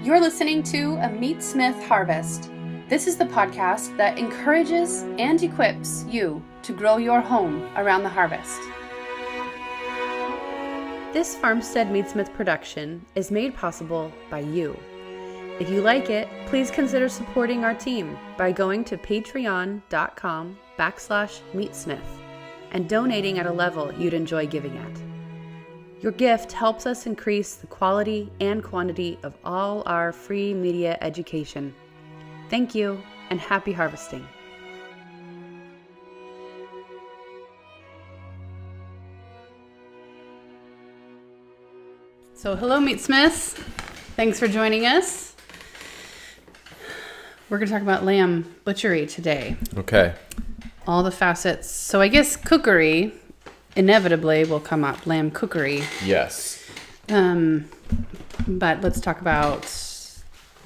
You're listening to a Meatsmith Harvest. This is the podcast that encourages and equips you to grow your home around the harvest. This Farmstead Meatsmith production is made possible by you. If you like it, please consider supporting our team by going to patreon.com/Meatsmith and donating at a level you'd enjoy giving at. Your gift helps us increase the quality and quantity of all our free media education. Thank you, and happy harvesting. So, hello, Meatsmiths. Thanks for joining us. We're going to talk about lamb butchery today. Okay. All the facets. So, I guess cookery inevitably will come up, lamb cookery. Yes. But let's talk about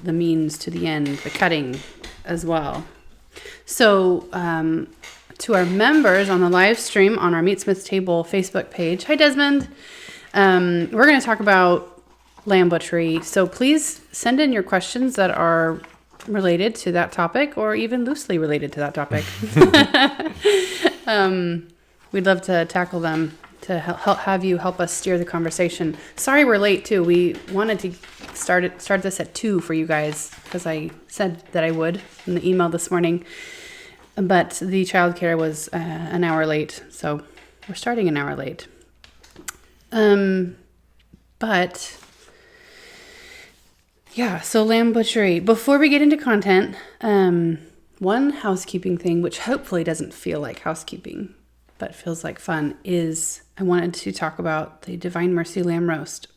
the means to the end, the cutting as well. So, to our members on the live stream on our Meatsmith Table Facebook page, hi Desmond. We're going to talk about lamb butchery. So please send in your questions that are related to that topic or even loosely related to that topic. We'd love to tackle them to have you help us steer the conversation. Sorry we're late too. We wanted to start this at 2 for you guys because I said that I would in the email this morning. But the childcare was an hour late, so we're starting an hour late. But yeah, so lamb butchery. Before we get into content, one housekeeping thing, which hopefully doesn't feel like housekeeping, but feels like fun, is I wanted to talk about the Divine Mercy lamb roast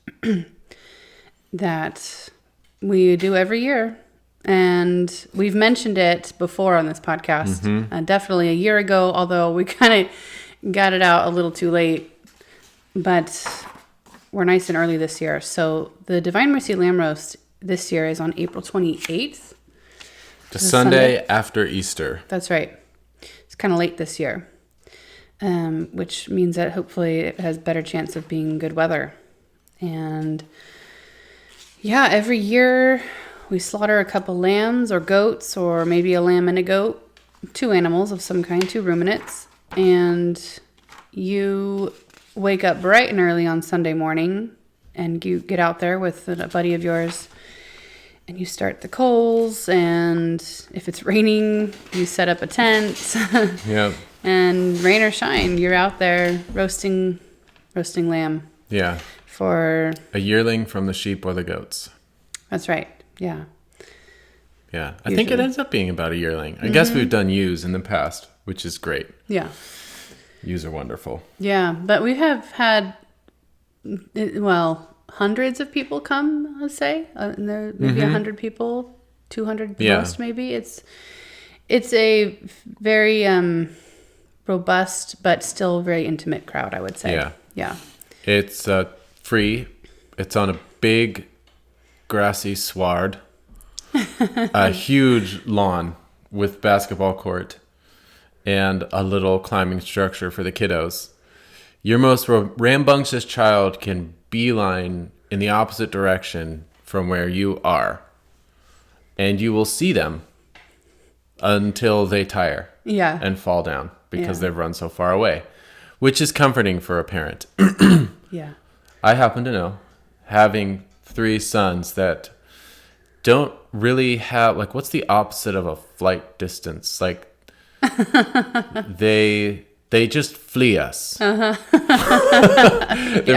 that we do every year. And we've mentioned it before on this podcast, definitely a year ago, although we kind of got it out a little too late. But we're nice and early this year. So the Divine Mercy lamb roast this year is on April 28th. The Sunday after Easter. That's right. It's kind of late this year, which means that hopefully it has better chance of being good weather. And yeah, every year we slaughter a couple lambs or goats or maybe a lamb and a goat, 2 animals of some kind, 2 ruminants. And you wake up bright and early on Sunday morning and you get out there with a buddy of yours and you start the coals, and if it's raining you set up a tent. Yeah. And rain or shine, you're out there roasting lamb. Yeah. For a yearling from the sheep or the goats. That's right. Yeah. Yeah. I think it ends up being about a yearling. I guess we've done ewes in the past, which is great. Yeah. Ewes are wonderful. Yeah, but we have had, hundreds of people come, I'd say. And there maybe 100 people, 200 most maybe. It's a very robust but still very intimate crowd, I would say. Yeah. Yeah. It's free. It's on a big grassy sward. A huge lawn with basketball court. And a little climbing structure for the kiddos. Your most rambunctious child can beeline in the opposite direction from where you are. And you will see them until they tire and fall down because they've run so far away, which is comforting for a parent. Yeah. I happen to know, having 3 sons that don't really have, like, what's the opposite of a flight distance? Like, they just flee us. They're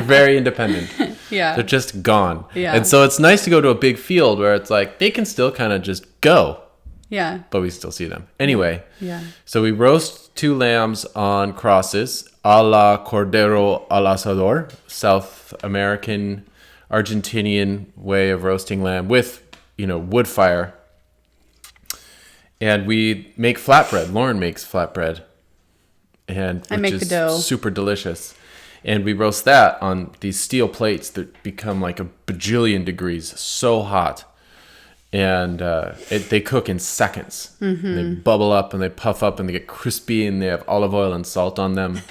very independent. Yeah. They're just gone. Yeah. And so it's nice to go to a big field where it's like they can still kind of just go. Yeah. But we still see them. Anyway. Yeah. So we roast 2 lambs on crosses, a la Cordero al Asador, South American, Argentinian way of roasting lamb with, wood fire. And we make flatbread. Lauren makes flatbread, I make the dough. Super delicious. And we roast that on these steel plates that become like a bajillion degrees, so hot. And they cook in seconds. Mm-hmm. They bubble up and they puff up and they get crispy and they have olive oil and salt on them.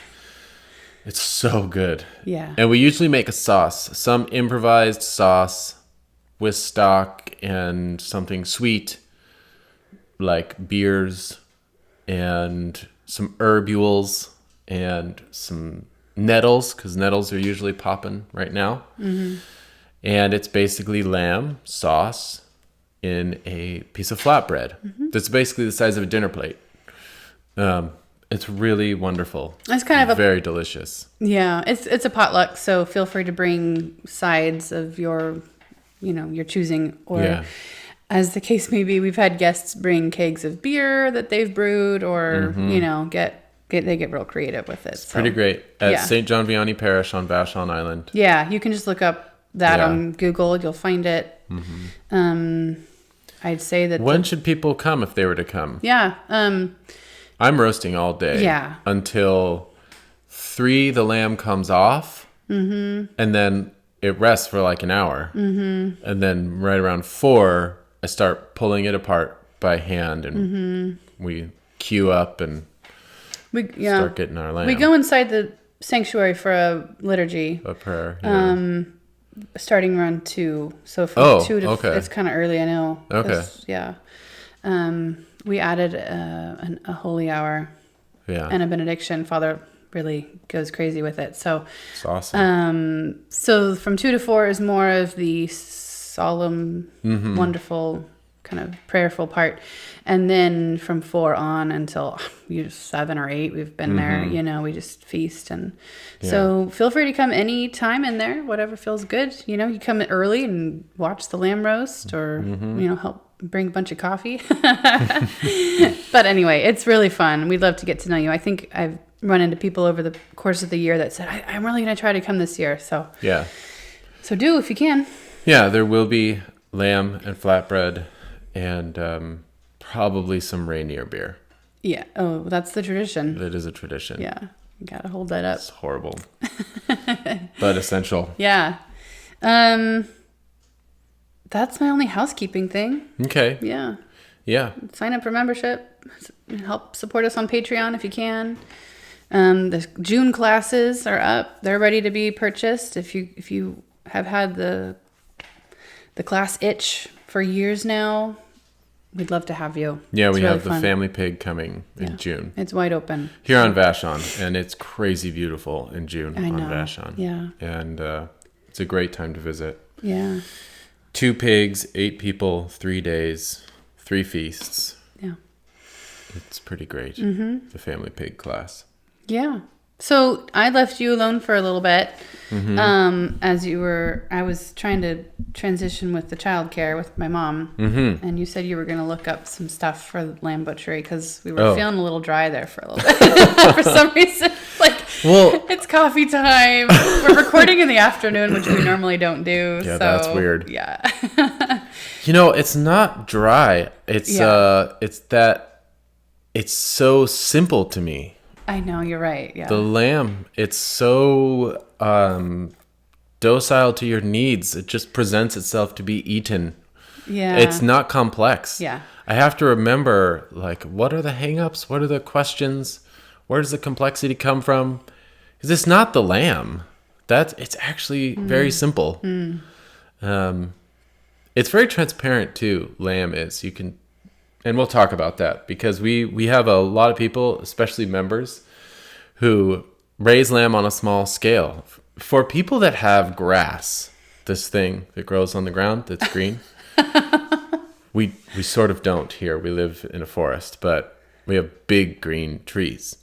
It's so good. Yeah. And we usually make a sauce, some improvised sauce with stock and something sweet like beers and some herbules and some nettles, because nettles are usually popping right now. Mm-hmm. And it's basically lamb sauce in a piece of flatbread. Mm-hmm. That's basically the size of a dinner plate. It's really wonderful. It's kind of very delicious. Yeah, it's a potluck, so feel free to bring sides of your choosing, or as the case may be, we've had guests bring kegs of beer that they've brewed, or they get real creative with it. It's pretty great at St. John Vianney Parish on Vashon Island. Yeah, you can just look up that on Google. You'll find it. Mm-hmm. I'd say that. When should people come if they were to come? Yeah. I'm roasting all day. Yeah. Until 3, the lamb comes off. Mm-hmm. And then it rests for like an hour. Mm-hmm. And then right around 4, I start pulling it apart by hand. And we queue up and start getting our lamb. We go inside the sanctuary for a liturgy. A prayer. Yeah. Starting around 2. So from 2 to it's kind of early, I know. Okay. Yeah. We added a holy hour and a benediction. Father really goes crazy with it. So it's awesome. So from 2 to 4 is more of the solemn, wonderful, kind of prayerful part. And then from 4 on until 7 or 8, we've been there, we just feast. And so feel free to come any time in there, whatever feels good. You come early and watch the lamb roast, or, help bring a bunch of coffee. But anyway, it's really fun. We'd love to get to know you. I think I've run into people over the course of the year that said, I'm really going to try to come this year. So do if you can. Yeah, there will be lamb and flatbread and probably some Rainier beer. Yeah. Oh, that's the tradition. That is a tradition. Yeah. You got to hold that up. It's horrible. But essential. Yeah. That's my only housekeeping thing. Okay. Yeah. Yeah. Sign up for membership. Help support us on Patreon if you can. The June classes are up. They're ready to be purchased. If you have had the class itch for years now, we'd love to have you. Yeah, we have the Family Pig coming in June. It's wide open. Here on Vashon, and it's crazy beautiful in June on Vashon. Yeah. And it's a great time to visit. Yeah. 2 pigs, 8 people, 3 days, 3 feasts. Yeah. It's pretty great. Mm-hmm. The Family Pig class. Yeah. So I left you alone for a little bit. Mm-hmm. I was trying to transition with the childcare with my mom. Mm-hmm. And you said you were going to look up some stuff for lamb butchery because we were feeling a little dry there for a little bit. For some reason. It's coffee time. We're recording in the afternoon, which we normally don't do. Yeah, that's weird. Yeah. It's not dry. It's it's so simple to me. I know, you're right. Yeah. The lamb, it's so docile to your needs. It just presents itself to be eaten. Yeah. It's not complex. Yeah. I have to remember, what are the hang-ups? What are the questions? Where does the complexity come from? Because it's not the lamb. It's actually very simple. It's very transparent too, lamb is. You can... And we'll talk about that because we have a lot of people, especially members, who raise lamb on a small scale. For people that have grass, this thing that grows on the ground that's green, we sort of don't here. We live in a forest, but we have big green trees.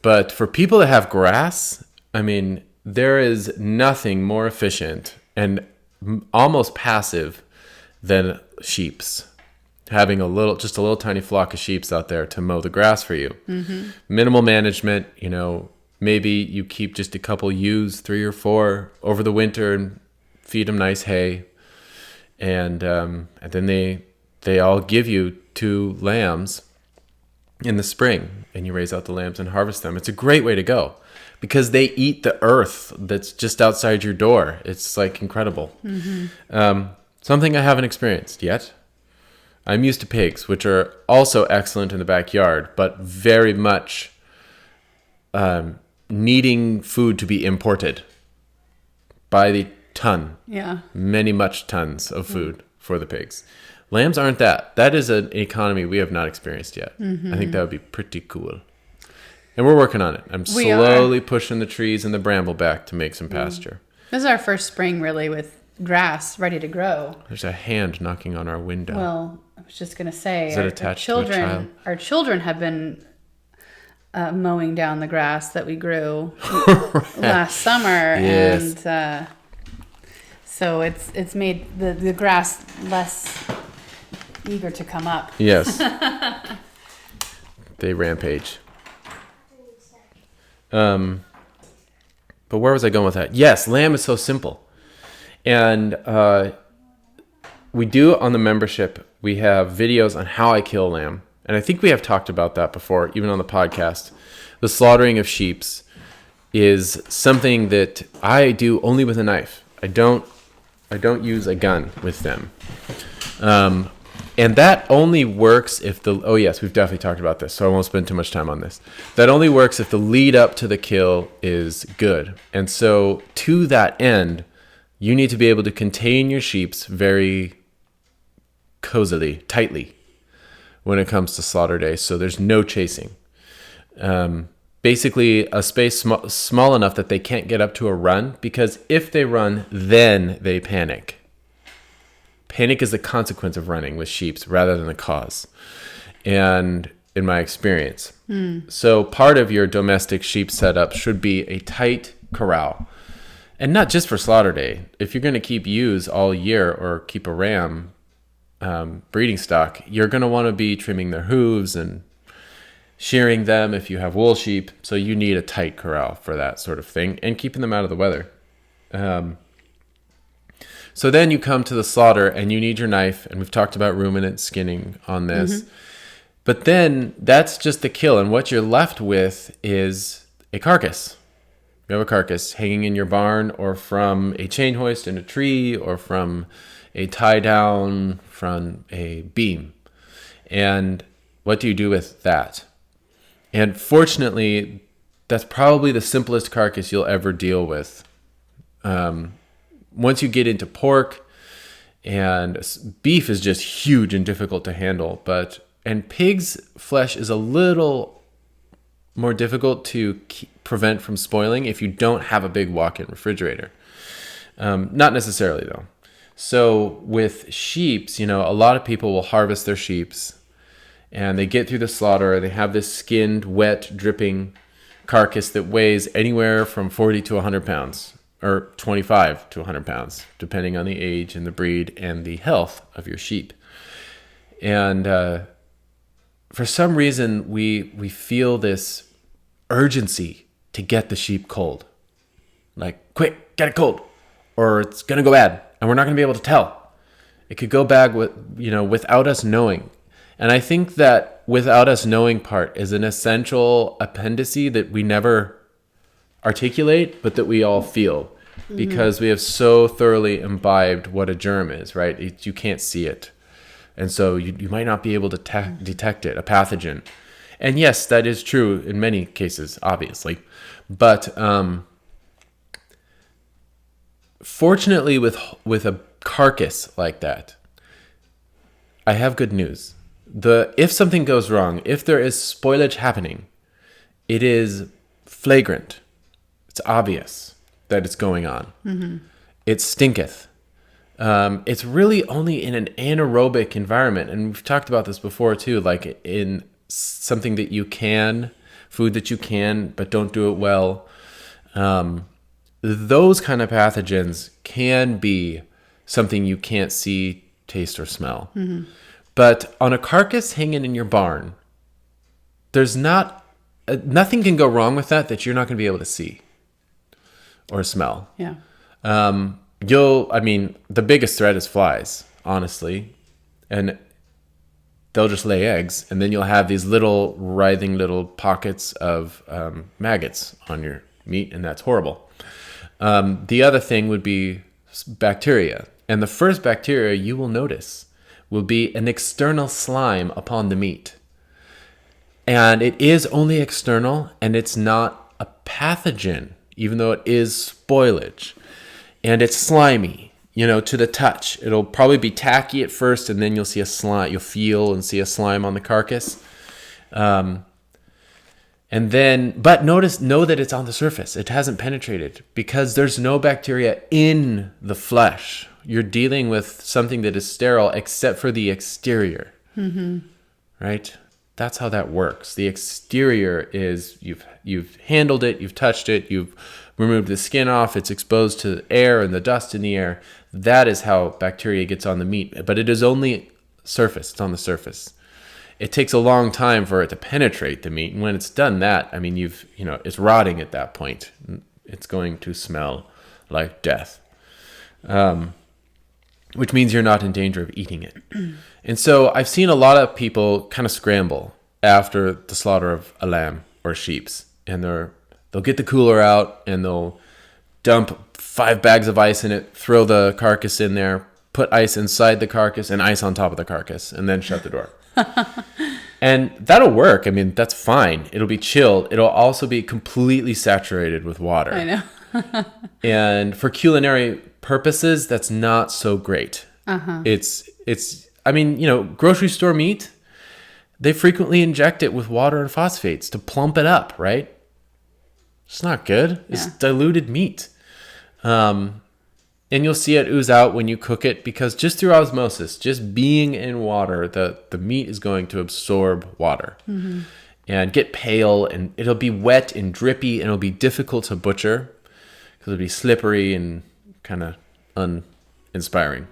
But for people that have grass, there is nothing more efficient and almost passive than sheep's. Having just a little tiny flock of sheeps out there to mow the grass for you. Mm-hmm. Minimal management, maybe you keep just a couple ewes, 3 or 4 over the winter and feed them nice hay. And then they all give you 2 lambs in the spring and you raise out the lambs and harvest them. It's a great way to go because they eat the earth that's just outside your door. It's incredible. Mm-hmm. Something I haven't experienced yet. I'm used to pigs, which are also excellent in the backyard, but very much needing food to be imported by the ton, Yeah. many much tons of food for the pigs. Lambs aren't that. That is an economy we have not experienced yet. I think that would be pretty cool. And we're working on it. I'm slowly pushing the trees and the bramble back to make some pasture. This is our first spring, really, with grass ready to grow. There's a hand knocking on our window. Well, I was just going to say, Is it attached to a child? Our children have been mowing down the grass that we grew last summer. Yes. And so it's made the grass less eager to come up. Yes. They rampage. But where was I going with that? Yes, lamb is so simple. And we do on the membership, we have videos on how I kill lamb. And I think we have talked about that before, even on the podcast. The slaughtering of sheeps is something that I do only with a knife. I don't use a gun with them. And that only works if oh yes, we've definitely talked about this, so I won't spend too much time on this. That only works if the lead up to the kill is good. And so to that end, you need to be able to contain your sheeps very cozily, tightly when it comes to slaughter day. So there's no chasing. Basically a space small enough that they can't get up to a run, because if they run, then they panic. Panic is the consequence of running with sheep rather than the cause. And in my experience. So part of your domestic sheep setup should be a tight corral. And not just for slaughter day. If you're going to keep ewes all year or keep a ram breeding stock, you're going to want to be trimming their hooves and shearing them if you have wool sheep. So you need a tight corral for that sort of thing and keeping them out of the weather. So then you come to the slaughter and you need your knife. And we've talked about ruminant skinning on this. But then that's just the kill. And what you're left with is a carcass. You have a carcass hanging in your barn, or from a chain hoist in a tree, or from a tie down from a beam. And what do you do with that? And fortunately, that's probably the simplest carcass you'll ever deal with. Once you get into pork, and beef is just huge and difficult to handle, and pig's flesh is a little more difficult to prevent from spoiling if you don't have a big walk-in refrigerator. Not necessarily though. So with sheeps, a lot of people will harvest their sheeps and they get through the slaughter. They have this skinned, wet, dripping carcass that weighs anywhere from 40 to 100 pounds. Or 25 to 100 pounds, depending on the age and the breed and the health of your sheep. And for some reason, we feel this urgency to get the sheep cold. Like, quick, get it cold, or it's going to go bad, and we're not going to be able to tell. It could go bad without us knowing. And I think that without us knowing part is an essential appendice that we never articulate, but that we all feel, because we have so thoroughly imbibed what a germ is, right? You can't see it. And so you might not be able to detect it, a pathogen. And yes, that is true in many cases, obviously. But fortunately, with a carcass like that, I have good news. If something goes wrong, if there is spoilage happening, it is flagrant. It's obvious that it's going on. It stinketh. It's really only in an anaerobic environment. And we've talked about this before too, like in something that you can, food that you can, but don't do it well. Those kind of pathogens can be something you can't see, taste, or smell. But on a carcass hanging in your barn, there's nothing can go wrong with that you're not going to be able to see or smell. Yeah. The biggest threat is flies, honestly. And they'll just lay eggs, and then you'll have these little writhing little pockets of maggots on your meat, and that's horrible. The other thing would be bacteria. And the first bacteria you will notice will be an external slime upon the meat. And it is only external, and it's not a pathogen, even though it is spoilage. and it's slimy, to the touch. It'll probably be tacky at first, and then you'll see a slime. You'll feel and see a slime on the carcass. And then, but know that it's on the surface. It hasn't penetrated because there's no bacteria in the flesh. You're dealing with something that is sterile except for the exterior, right? That's how that works. The exterior is you've handled it, you've touched it, you've removed the skin off, it's exposed to air and the dust in the air. That is how bacteria gets on the meat, but it is only surface. It's on the surface. It takes a long time for it to penetrate the meat, and when it's done that, I mean, it's rotting at that point. It's going to smell like death, which means you're not in danger of eating it. And so I've seen a lot of people kind of scramble after the slaughter of a lamb or sheep's, and they'll get the cooler out and they'll dump 5 bags of ice in it, throw the carcass in there, put ice inside the carcass and ice on top of the carcass, and then shut the door. And that'll work. I mean, that's fine. It'll be chilled. It'll also be completely saturated with water. I know. And for culinary purposes, that's not so great. It's I mean, grocery store meat, they frequently inject it with water and phosphates to plump it up, right? It's not good. It's diluted meat. And you'll see it ooze out when you cook it because just through osmosis, just being in water, the meat is going to absorb water and get pale, and it'll be wet and drippy, and it'll be difficult to butcher because it'll be slippery and kind of uninspiring.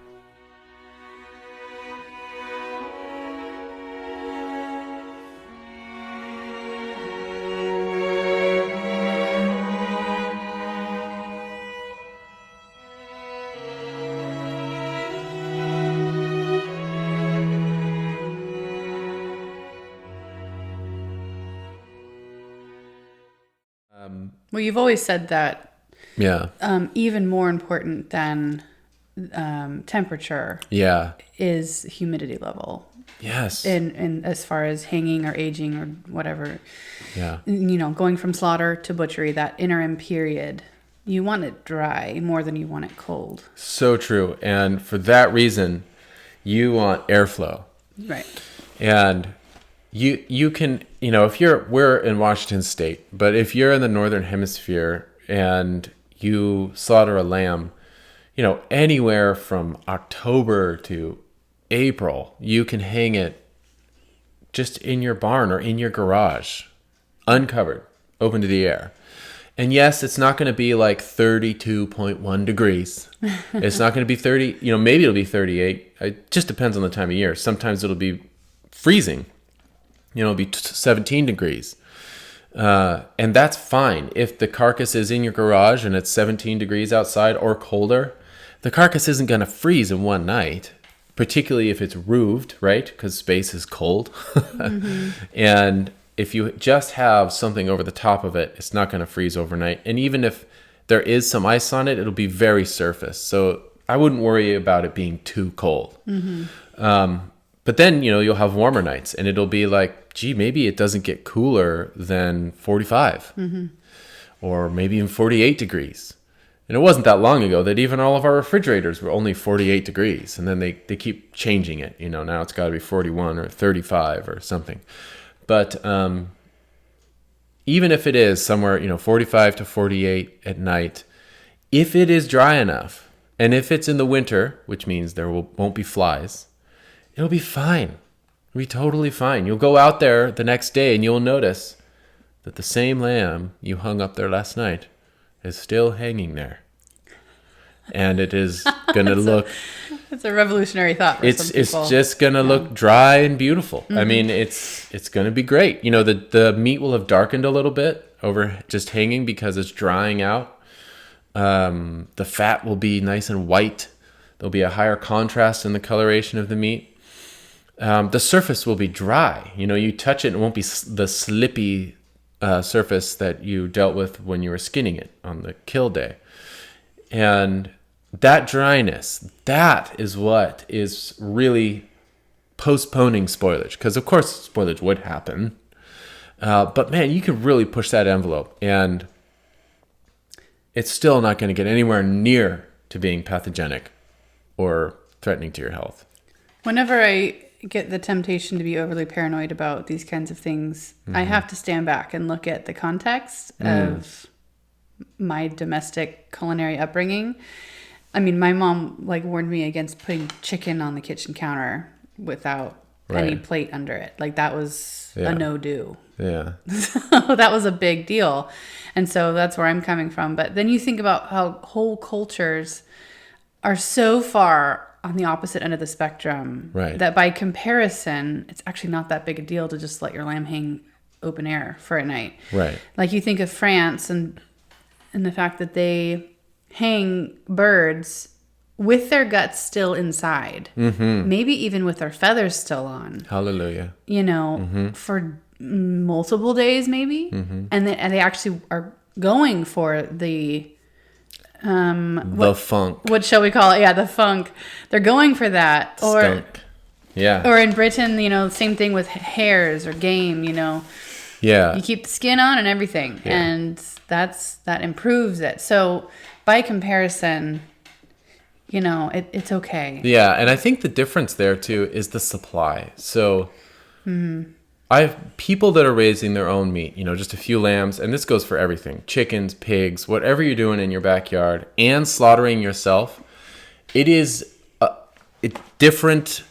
Well, you've always said that Yeah. Even more important than temperature is humidity level. Yes. In as far as hanging or aging or whatever. Yeah. Going from slaughter to butchery, that interim period, you want it dry more than you want it cold. So true. And for that reason, you want airflow. Right. And you can, if we're in Washington State, but if you're in the Northern Hemisphere and you slaughter a lamb, anywhere from October to April, you can hang it just in your barn or in your garage, uncovered, open to the air. And yes, it's not going to be like 32.1 degrees. It's not going to be 30, maybe it'll be 38. It just depends on the time of year. Sometimes it'll be freezing. It'll be 17 degrees. And that's fine. If the carcass is in your garage and it's 17 degrees outside or colder, the carcass isn't going to freeze in one night, particularly if it's roofed, right? Because space is cold. And if you just have something over the top of it, it's not going to freeze overnight. And even if there is some ice on it, it'll be very surface. So I wouldn't worry about it being too cold. But then, you'll have warmer nights and it'll be like, gee, maybe it doesn't get cooler than 45 or maybe even 48 degrees. And it wasn't that long ago that even all of our refrigerators were only 48 degrees. And then they keep changing it. Now it's got to be 41 or 35 or something. But even if it is somewhere, 45 to 48 at night, if it is dry enough and if it's in the winter, which means there won't be flies, it'll be fine. It'll be totally fine. You'll go out there the next day and you'll notice that the same lamb you hung up there last night is still hanging there. And it is going to look... It's a revolutionary thought for some people. It's just going to look dry and beautiful. I mean, it's going to be great. The meat will have darkened a little bit over just hanging because it's drying out. The fat will be nice and white. There'll be a higher contrast in the coloration of the meat. The surface will be dry. You touch it and it won't be the slippy surface that you dealt with when you were skinning it on the kill day. And that dryness, that is what is really postponing spoilage. Because, of course, spoilage would happen. But, man, you can really push that envelope. And it's still not going to get anywhere near to being pathogenic or threatening to your health. Whenever I get the temptation to be overly paranoid about these kinds of things, I have to stand back and look at the context of my domestic culinary upbringing. I mean, my mom warned me against putting chicken on the kitchen counter without any plate under it. That was a no-do. Yeah. So that was a big deal. And so that's where I'm coming from. But then you think about how whole cultures are so far on the opposite end of the spectrum that by comparison, it's actually not that big a deal to just let your lamb hang open air for a night. Right. You think of France and the fact that they hang birds with their guts still inside, maybe even with their feathers still on. Hallelujah. For multiple days maybe. And they actually are going for the funk. What shall we call it? Yeah, the funk. They're going for that. Skunk. Yeah. Or in Britain, same thing with hares or game, Yeah. You keep the skin on and everything. Yeah. And that improves it. So by comparison, it's okay. Yeah, and I think the difference there too is the supply. So I have people that are raising their own meat, just a few lambs, and this goes for everything, chickens, pigs, whatever you're doing in your backyard, and slaughtering yourself. It is a different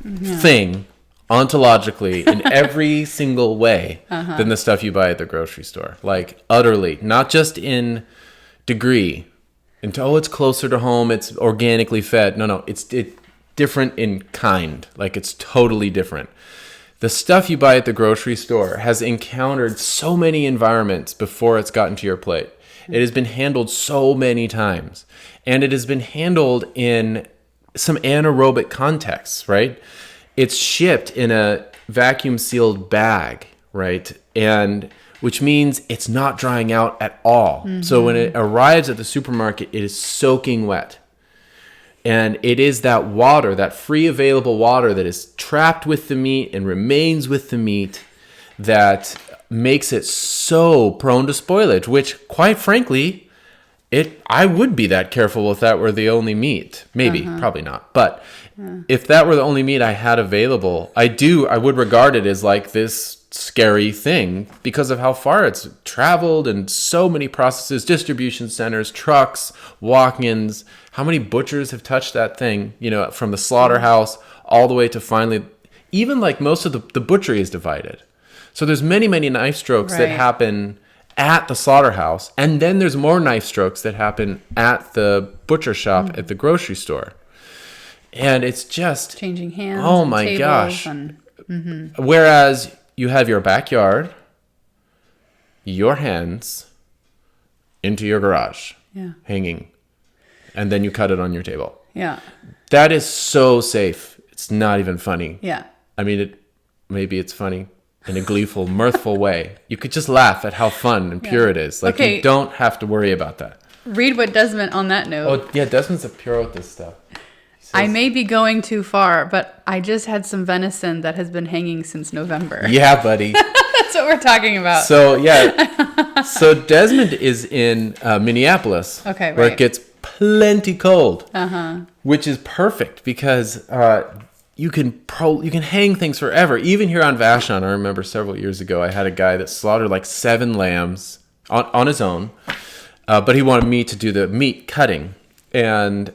thing ontologically in every single way than the stuff you buy at the grocery store. Utterly, not just in degree, it's closer to home, it's organically fed. No, it's different in kind. It's totally different. The stuff you buy at the grocery store has encountered so many environments before it's gotten to your plate. It has been handled so many times. And it has been handled in some anaerobic contexts, right? It's shipped in a vacuum sealed bag, right? And which means it's not drying out at all. So when it arrives at the supermarket, it is soaking wet. And it is that water, that free available water that is trapped with the meat and remains with the meat that makes it so prone to spoilage, which quite frankly, I would be that careful if that were the only meat. Maybe, probably not. But if that were the only meat I had available, I would regard it as this scary thing because of how far it's traveled and so many processes, distribution centers, trucks, walk-ins. How many butchers have touched that thing, from the slaughterhouse all the way to finally, even most of the butchery is divided. So there's many, many knife strokes that happen at the slaughterhouse. And then there's more knife strokes that happen at the butcher shop at the grocery store. And it's just changing hands. Oh my gosh. Whereas you have your backyard, your hands into your garage, hanging, and then you cut it on your table. Yeah. That is so safe. It's not even funny. Yeah. I mean, maybe it's funny in a gleeful, mirthful way. You could just laugh at how fun and pure it is. You don't have to worry about that. Read what Desmond on that note. Oh, yeah, Desmond's a pure with this stuff. I may be going too far, but I just had some venison that has been hanging since November. Yeah, buddy. That's what we're talking about. So, yeah. So Desmond is in Minneapolis, where it gets plenty cold, which is perfect because you can hang things forever. Even here on Vashon, I remember several years ago, I had a guy that slaughtered 7 lambs on his own, but he wanted me to do the meat cutting. And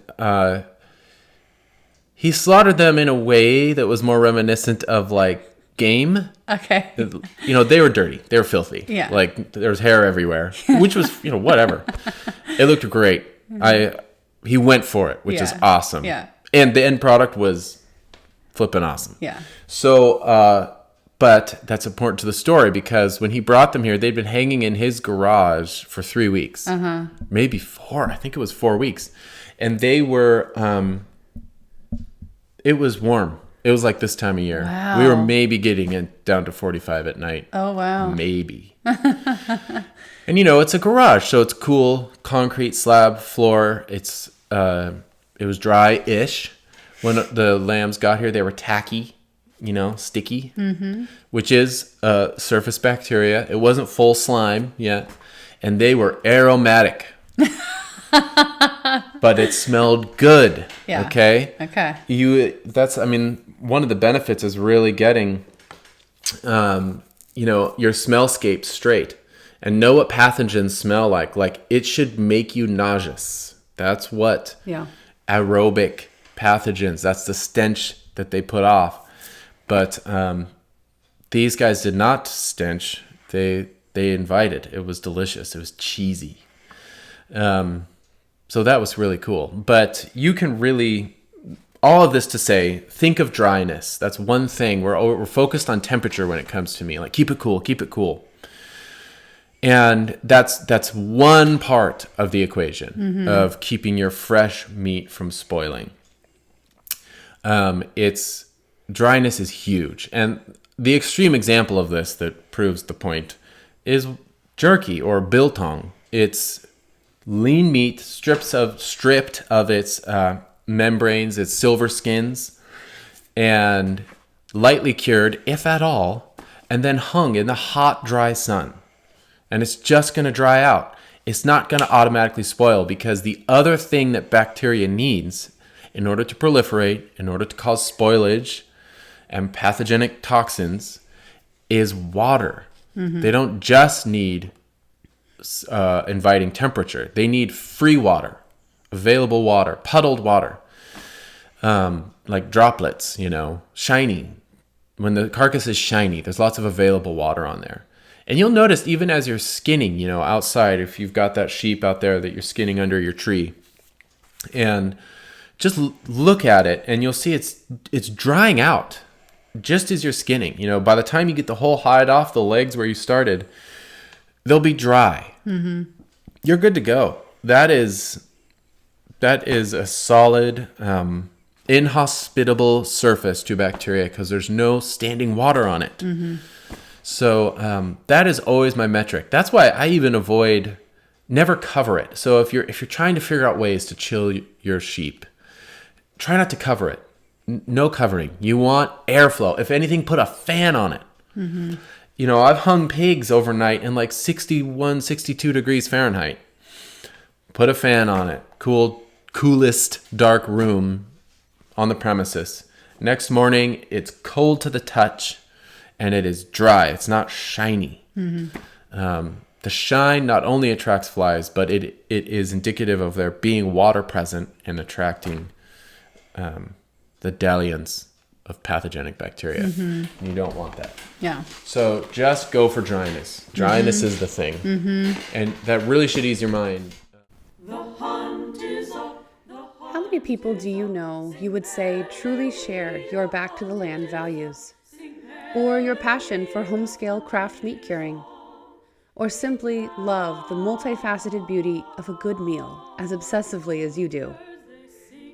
he slaughtered them in a way that was more reminiscent of game. Okay. They were dirty. They were filthy. Yeah. There was hair everywhere, which was, whatever. It looked great. He went for it, which is awesome. Yeah. And the end product was flipping awesome. Yeah. So, but that's important to the story because when he brought them here, they'd been hanging in his garage for 3 weeks. Maybe 4. I think it was 4 weeks. And they were, it was warm. It was this time of year. Wow. We were maybe getting it down to 45 at night. Oh, wow. Maybe. And it's a garage, so it's cool, concrete slab floor. It was dry-ish. When the lambs got here, they were tacky, sticky, which is surface bacteria. It wasn't full slime yet, and they were aromatic. but it smelled good. Yeah. Okay. Okay. One of the benefits is really getting, your smellscape straight and know what pathogens smell like. Like, it should make you nauseous. That's what aerobic pathogens, that's the stench that they put off. But these guys did not stench. They invited. It was delicious. It was cheesy. So that was really cool. But you can really, all of this to say, think of dryness. That's one thing. We're focused on temperature when it comes to meat. Like, keep it cool, keep it cool. And that's one part of the equation of keeping your fresh meat from spoiling. Dryness is huge. And the extreme example of this that proves the point is jerky or biltong. It's lean meat stripped of its membranes, its silver skins, and lightly cured, if at all, and then hung in the hot, dry sun. And it's just going to dry out. It's not going to automatically spoil, because the other thing that bacteria needs in order to proliferate, in order to cause spoilage and pathogenic toxins, is water. They don't just need inviting temperature. They need free water, available water, puddled water, like droplets, shiny. When the carcass is shiny, there's lots of available water on there. And you'll notice, even as you're skinning, outside, if you've got that sheep out there that you're skinning under your tree, and just look at it, and you'll see it's drying out just as you're skinning. By the time you get the whole hide off the legs where you started, they'll be dry. You're good to go. That is a solid, inhospitable surface to bacteria, because there's no standing water on it. So that is always my metric. That's why I even never cover it. So if you're trying to figure out ways to chill your sheep, try not to cover it. No covering. You want airflow. If anything, put a fan on it. I've hung pigs overnight in like 61, 62 degrees Fahrenheit. Put a fan on it. Coolest dark room on the premises. Next morning, it's cold to the touch, and it is dry. It's not shiny. The shine not only attracts flies, but it is indicative of there being water present and attracting the dalliance of pathogenic bacteria. You don't want that. Yeah. So just go for dryness. Dryness is the thing. And that really should ease your mind. How many people do you know you would say truly share your back to the land values? Or your passion for home-scale craft meat curing? Or simply love the multifaceted beauty of a good meal as obsessively as you do?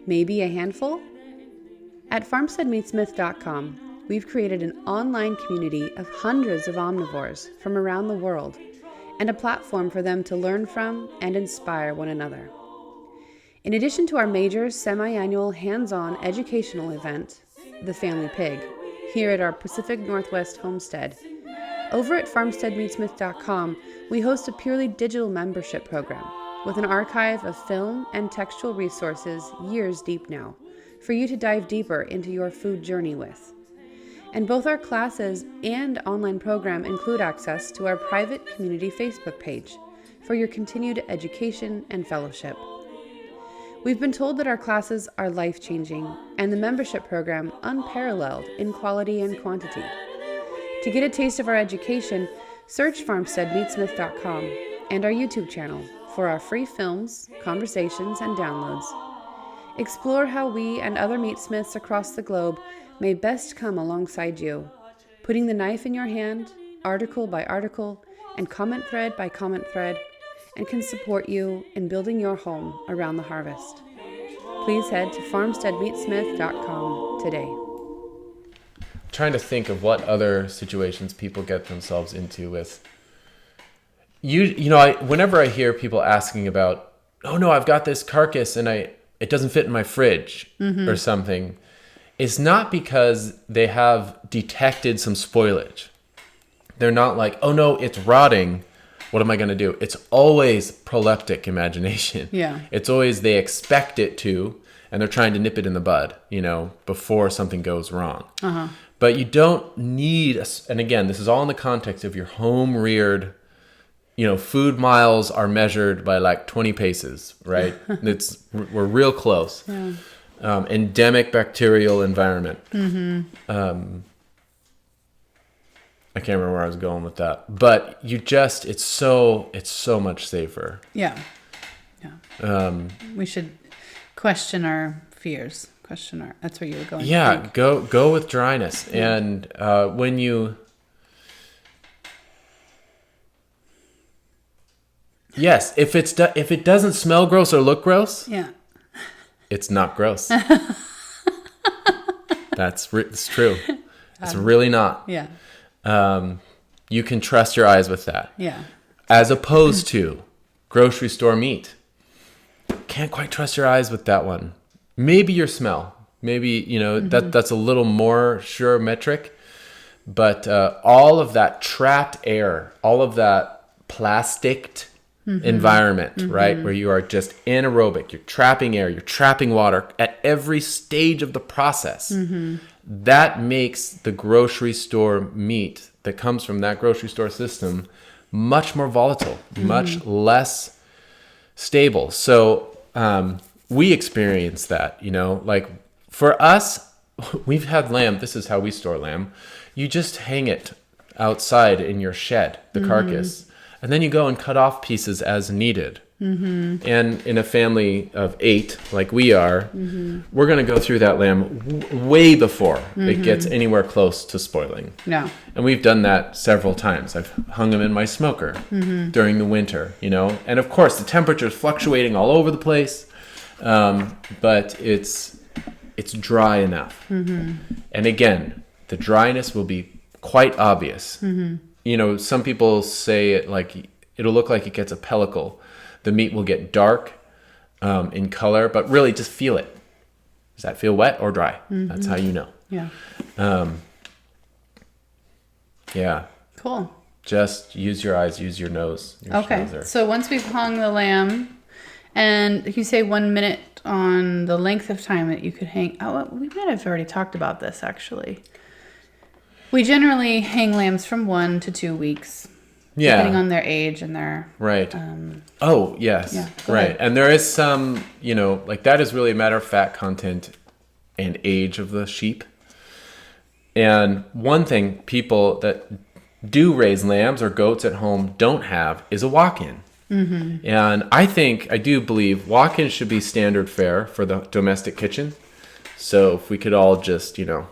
Maybe a handful? At farmsteadmeatsmith.com, we've created an online community of hundreds of omnivores from around the world, and a platform for them to learn from and inspire one another. In addition to our major semi-annual hands-on educational event, The Family Pig, here at our Pacific Northwest homestead, over at farmsteadmeatsmith.com, we host a purely digital membership program with an archive of film and textual resources years deep now, for you to dive deeper into your food journey with. And both our classes and online program include access to our private community Facebook page for your continued education and fellowship. We've been told that our classes are life-changing and the membership program unparalleled in quality and quantity. To get a taste of our education, search farmsteadmeatsmith.com and our YouTube channel for our free films, conversations, and downloads. Explore how we and other meatsmiths across the globe may best come alongside you, putting the knife in your hand, article by article, and comment thread by comment thread, and can support you in building your home around the harvest. Please head to farmsteadmeatsmith.com today. I'm trying to think of what other situations people get themselves into with. Whenever I hear people asking about, oh no, I've got this carcass and it doesn't fit in my fridge or something, it's not because they have detected some spoilage. They're not like, oh no, it's rotting. what am I going to do? It's always proleptic imagination. Yeah. It's always they expect it to, and they're trying to nip it in the bud, before something goes wrong. Uh-huh. But you don't need, and again, this is all in the context of your home reared, food miles are measured by like 20 paces, right? We're real close. Yeah. Endemic bacterial environment. I can't remember where I was going with that, but it's so much safer. Yeah. We should question our fears. That's where you were going. Yeah. Go with dryness. Yeah. And, yes, if it doesn't smell gross or look gross. Yeah. It's not gross. It's true. It's really not. Yeah. You can trust your eyes with that. Yeah. As opposed to grocery store meat. Can't quite trust your eyes with that one. Maybe your smell. Maybe, that's a little more sure metric. But all of that trapped air, all of that plasticed environment, right? Where you are just anaerobic, you're trapping air, you're trapping water at every stage of the process. That makes the grocery store meat that comes from that grocery store system much more volatile, much less stable. So we experience that, like for us, we've had lamb. This is how we store lamb. You just hang it outside in your shed, the carcass. And then you go and cut off pieces as needed. And in a family of 8, like we are, we're going to go through that lamb way before it gets anywhere close to spoiling. No. And we've done that several times. I've hung them in my smoker during the winter, And of course, the temperature is fluctuating all over the place, but it's dry enough. And again, the dryness will be quite obvious. Some people say it'll look like it gets a pellicle. The meat will get dark in color, but really just feel it. Does that feel wet or dry? That's how you know. Yeah. Yeah. Cool. Just use your eyes, use your nose. Okay. Schnauzer. So once we've hung the lamb, and you say 1 minute on the length of time that you could hang. Oh, we might have already talked about this actually. We generally hang lambs from 1 to 2 weeks. Yeah. Depending on their age and their... Right. Oh, yes. Yeah, right. ahead. And there is some, that is really a matter of fat content and age of the sheep. And one thing people that do raise lambs or goats at home don't have is a walk-in. And I do believe walk-in should be standard fare for the domestic kitchen. So if we could all just, do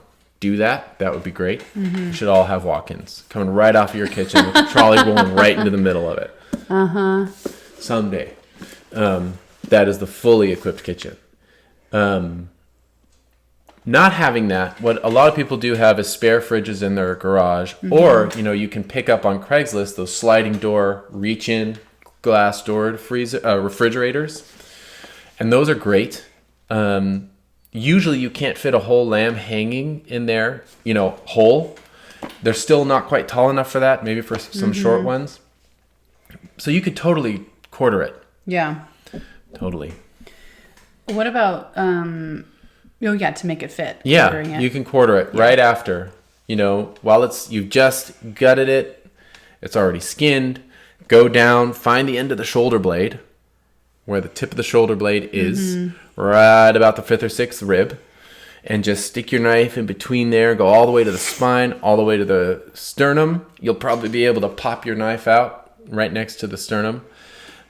that would be great. You should all have walk-ins coming right off of your kitchen with the trolley rolling right into the middle of it. Someday. That is the fully equipped kitchen. Not having that, what a lot of people do have is spare fridges in their garage, or you can pick up on Craigslist those sliding door reach-in glass doored refrigerators, and those are great. Usually you can't fit a whole lamb hanging in there, whole. They're still not quite tall enough for that, maybe for some short ones. So you could totally quarter it. Yeah. Totally. What about, to make it fit? Yeah, you can quarter it right after. While you've just gutted it, it's already skinned. Go down, find the end of the shoulder blade, where the tip of the shoulder blade is, right about the 5th or 6th rib, and just stick your knife in between there, go all the way to the spine, all the way to the sternum. You'll probably be able to pop your knife out right next to the sternum.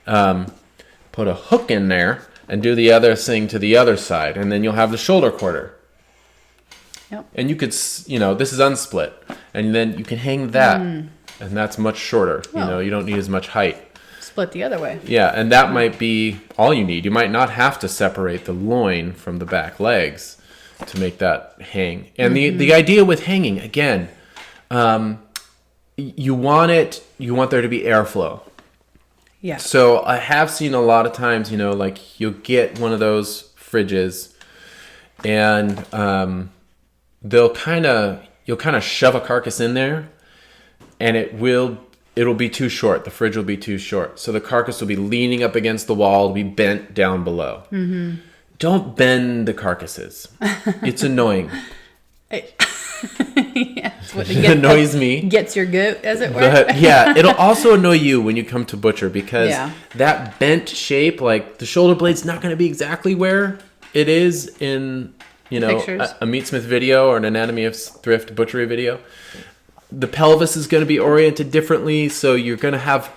Put a hook in there and do the other thing to the other side, and then you'll have the shoulder quarter. Yep. And you could, this is unsplit, and then you can hang that, and that's much shorter. Well, you don't need as much height. Split the other way. Yeah, and that might be all you need. You might not have to separate the loin from the back legs to make that hang. And the idea with hanging, again, you want there to be airflow. Yeah. So I have seen a lot of times, you'll get one of those fridges, and you'll kind of shove a carcass in there, and it will it'll be too short. The fridge will be too short. So the carcass will be leaning up against the wall, it'll be bent down below. Mm-hmm. Don't bend the carcasses. It's annoying. It annoys me. Gets your goat, as it were. But, yeah, it'll also annoy you when you come to butcher because that bent shape, like the shoulder blade's not going to be exactly where it is in, a Meatsmith video or an Anatomy of Thrift Butchery video. The pelvis is going to be oriented differently, so you're going to have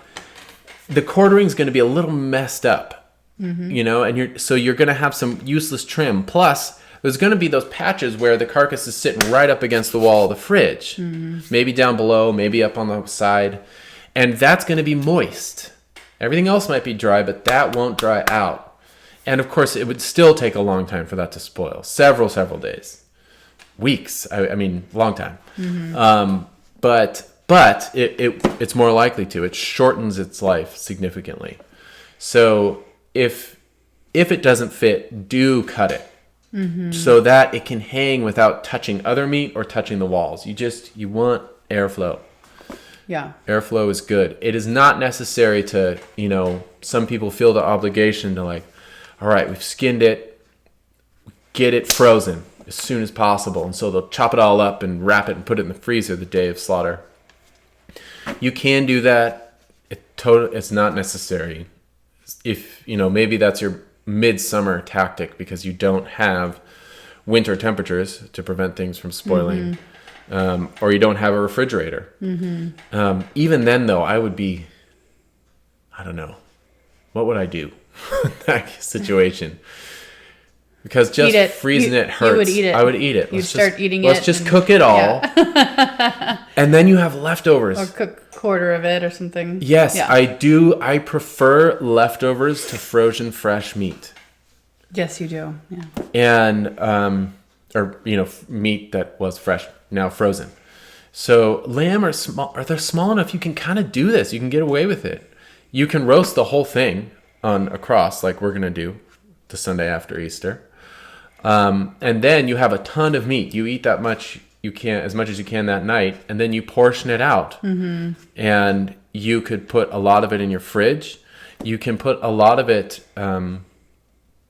the quartering's going to be a little messed up, and you're going to have some useless trim. Plus, there's going to be those patches where the carcass is sitting right up against the wall of the fridge, maybe down below, maybe up on the side, and that's going to be moist. Everything else might be dry, but that won't dry out. And of course, it would still take a long time for that to spoil. Several days, weeks. I mean, long time. But it's more likely to. It shortens its life significantly. So if it doesn't fit, do cut it so that it can hang without touching other meat or touching the walls. You want airflow. Yeah. Airflow is good. It is not necessary to, some people feel the obligation to like, all right, we've skinned it, get it frozen as soon as possible. And so they'll chop it all up and wrap it and put it in the freezer the day of slaughter. You can do that. It's not necessary. If, maybe that's your midsummer tactic because you don't have winter temperatures to prevent things from spoiling, or you don't have a refrigerator. Even then, though, I don't know. What would I do in that situation? Because just freezing it hurts. You would eat it. I would eat it. You'd start eating it. Let's just cook it all. Yeah. And then you have leftovers. Or cook a quarter of it or something. Yes, yeah. I do. I prefer leftovers to frozen fresh meat. Yes, you do. Yeah. And, meat that was fresh, now frozen. So lamb are small. They're small enough you can kind of do this. You can get away with it. You can roast the whole thing on a cross like we're going to do the Sunday after Easter. And then you have a ton of meat. You eat that much as much as you can that night, and then you portion it out. And you could put a lot of it in your fridge. You can put a lot of it.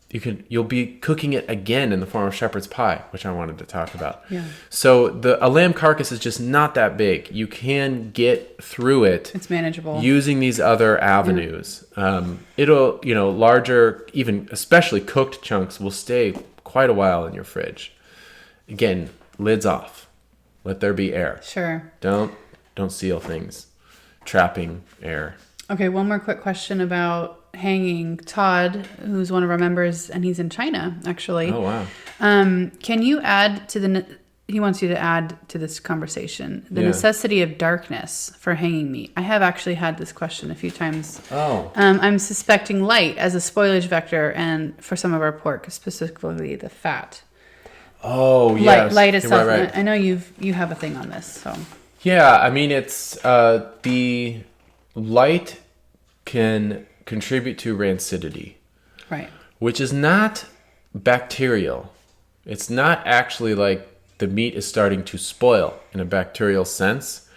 You'll be cooking it again in the form of shepherd's pie, which I wanted to talk about. Yeah. So a lamb carcass is just not that big. You can get through it. It's manageable using these other avenues. Yeah. It'll larger, even especially cooked chunks will stay quite a while in your fridge. Again, lids off. Let there be air. Sure. Don't seal things, trapping air. Okay, one more quick question about hanging. Todd, who's one of our members, and he's in China, actually. Oh, wow. Can you add to he wants you to add to this conversation, the necessity of darkness for hanging meat. I have actually had this question a few times. Oh. I'm suspecting light as a spoilage vector and for some of our pork, specifically the fat. Oh, yes. Light is something. Right. I know you have a thing on this, so. Yeah, I mean, it's the light can contribute to rancidity. Right. Which is not bacterial. It's not actually like the meat is starting to spoil in a bacterial sense.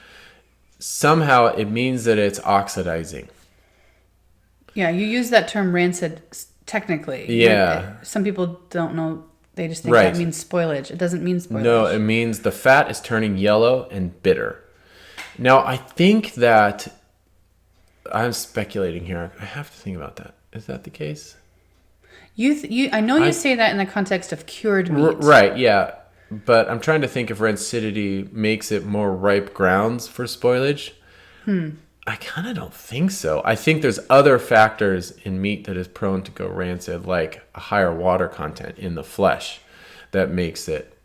Somehow it means that it's oxidizing. Yeah, you use that term rancid technically. Yeah. Some people don't know. They just think that means spoilage. It doesn't mean spoilage. No, it means the fat is turning yellow and bitter. Now, I think that I'm speculating here. I have to think about that. Is that the case? I know you say that in the context of cured meat. Right, yeah. But I'm trying to think if rancidity makes it more ripe grounds for spoilage. I kind of don't think so. I think there's other factors in meat that is prone to go rancid, like a higher water content in the flesh that makes it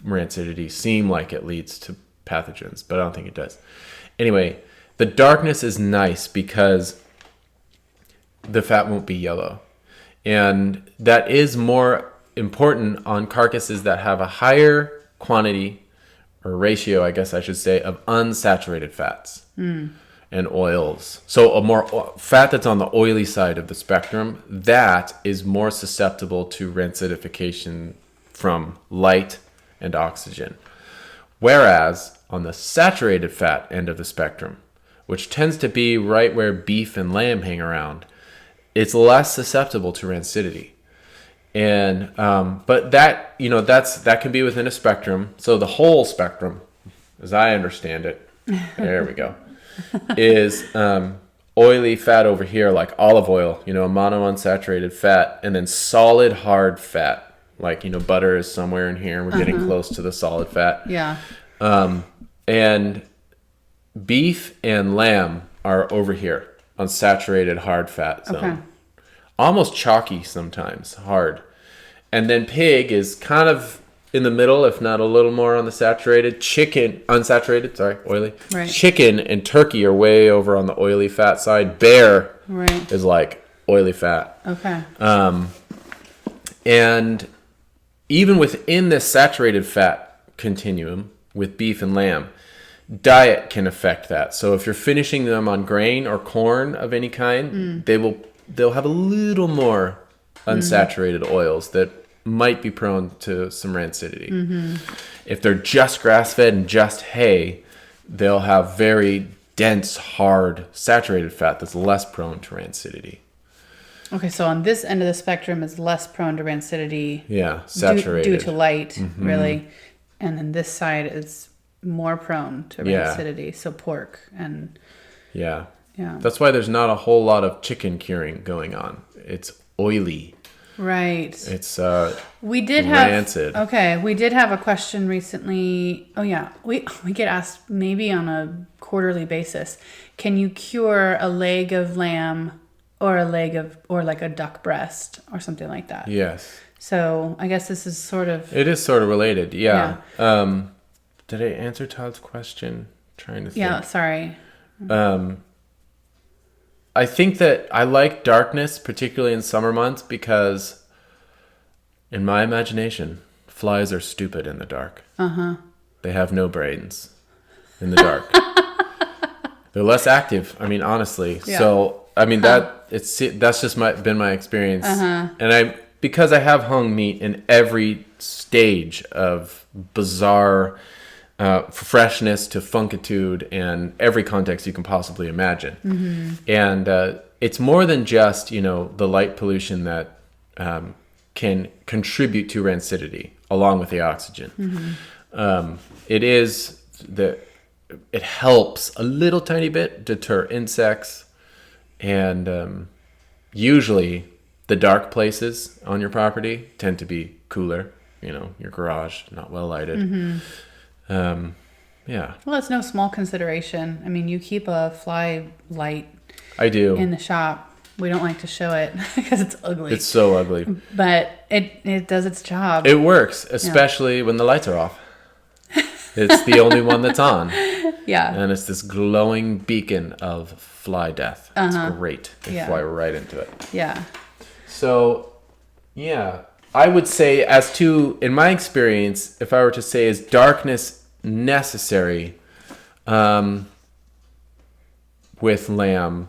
rancidity seem like it leads to pathogens, but I don't think it does. Anyway, the darkness is nice because the fat won't be yellow. And that is more important on carcasses that have a higher quantity or ratio, I guess I should say, of unsaturated fats and oils. So a more fat that's on the oily side of the spectrum, that is more susceptible to rancidification from light and oxygen. Whereas on the saturated fat end of the spectrum, which tends to be right where beef and lamb hang around, it's less susceptible to rancidity. And but that, that can be within a spectrum. So the whole spectrum, as I understand it, there we go, is oily fat over here, like olive oil, a monounsaturated fat, and then solid hard fat. Like, butter is somewhere in here. We're getting close to the solid fat. Yeah. And beef and lamb are over here, unsaturated hard fat zone. Okay. Almost chalky sometimes, hard. And then pig is kind of in the middle, if not a little more on the saturated. Oily. Right. Chicken and turkey are way over on the oily fat side. Bear is like oily fat. Okay. And even within this saturated fat continuum with beef and lamb, diet can affect that. So if you're finishing them on grain or corn of any kind, they'll have a little more unsaturated oils that might be prone to some rancidity. Mm-hmm. If they're just grass-fed and just hay, they'll have very dense, hard, saturated fat that's less prone to rancidity. Okay, so on this end of the spectrum is less prone to rancidity. Yeah, saturated. Due to light, really. And then this side is more prone to rancidity. So pork and... Yeah. That's why there's not a whole lot of chicken curing going on. It's oily. Right. It's rancid. Okay, we did have a question recently. Oh yeah, we get asked maybe on a quarterly basis. Can you cure a leg of lamb or like a duck breast or something like that? Yes. So I guess this is sort of... It is sort of related. Yeah. Did I answer Todd's question? Trying to think. Yeah. Sorry. I think that I like darkness, particularly in summer months, because in my imagination, flies are stupid in the dark. Uh-huh. They have no brains in the dark. They're less active. I mean, honestly. Yeah. So, I mean, that's just been my experience. Uh-huh. And because I have hung meat in every stage of bizarre freshness to funkitude and every context you can possibly imagine. Mm-hmm. And it's more than just, the light pollution that can contribute to rancidity along with the oxygen. Mm-hmm. It helps a little tiny bit deter insects, and usually the dark places on your property tend to be cooler, your garage, not well lighted. Mm-hmm. Yeah. Well, it's no small consideration. I mean, you keep a fly light. I do. In the shop. We don't like to show it because it's ugly. It's so ugly. But it does its job. It works, especially when the lights are off. It's the only one that's on. Yeah. And it's this glowing beacon of fly death. It's great. They fly right into it. Yeah. So, yeah. I would say in my experience, if I were to say, is darkness necessary with lamb,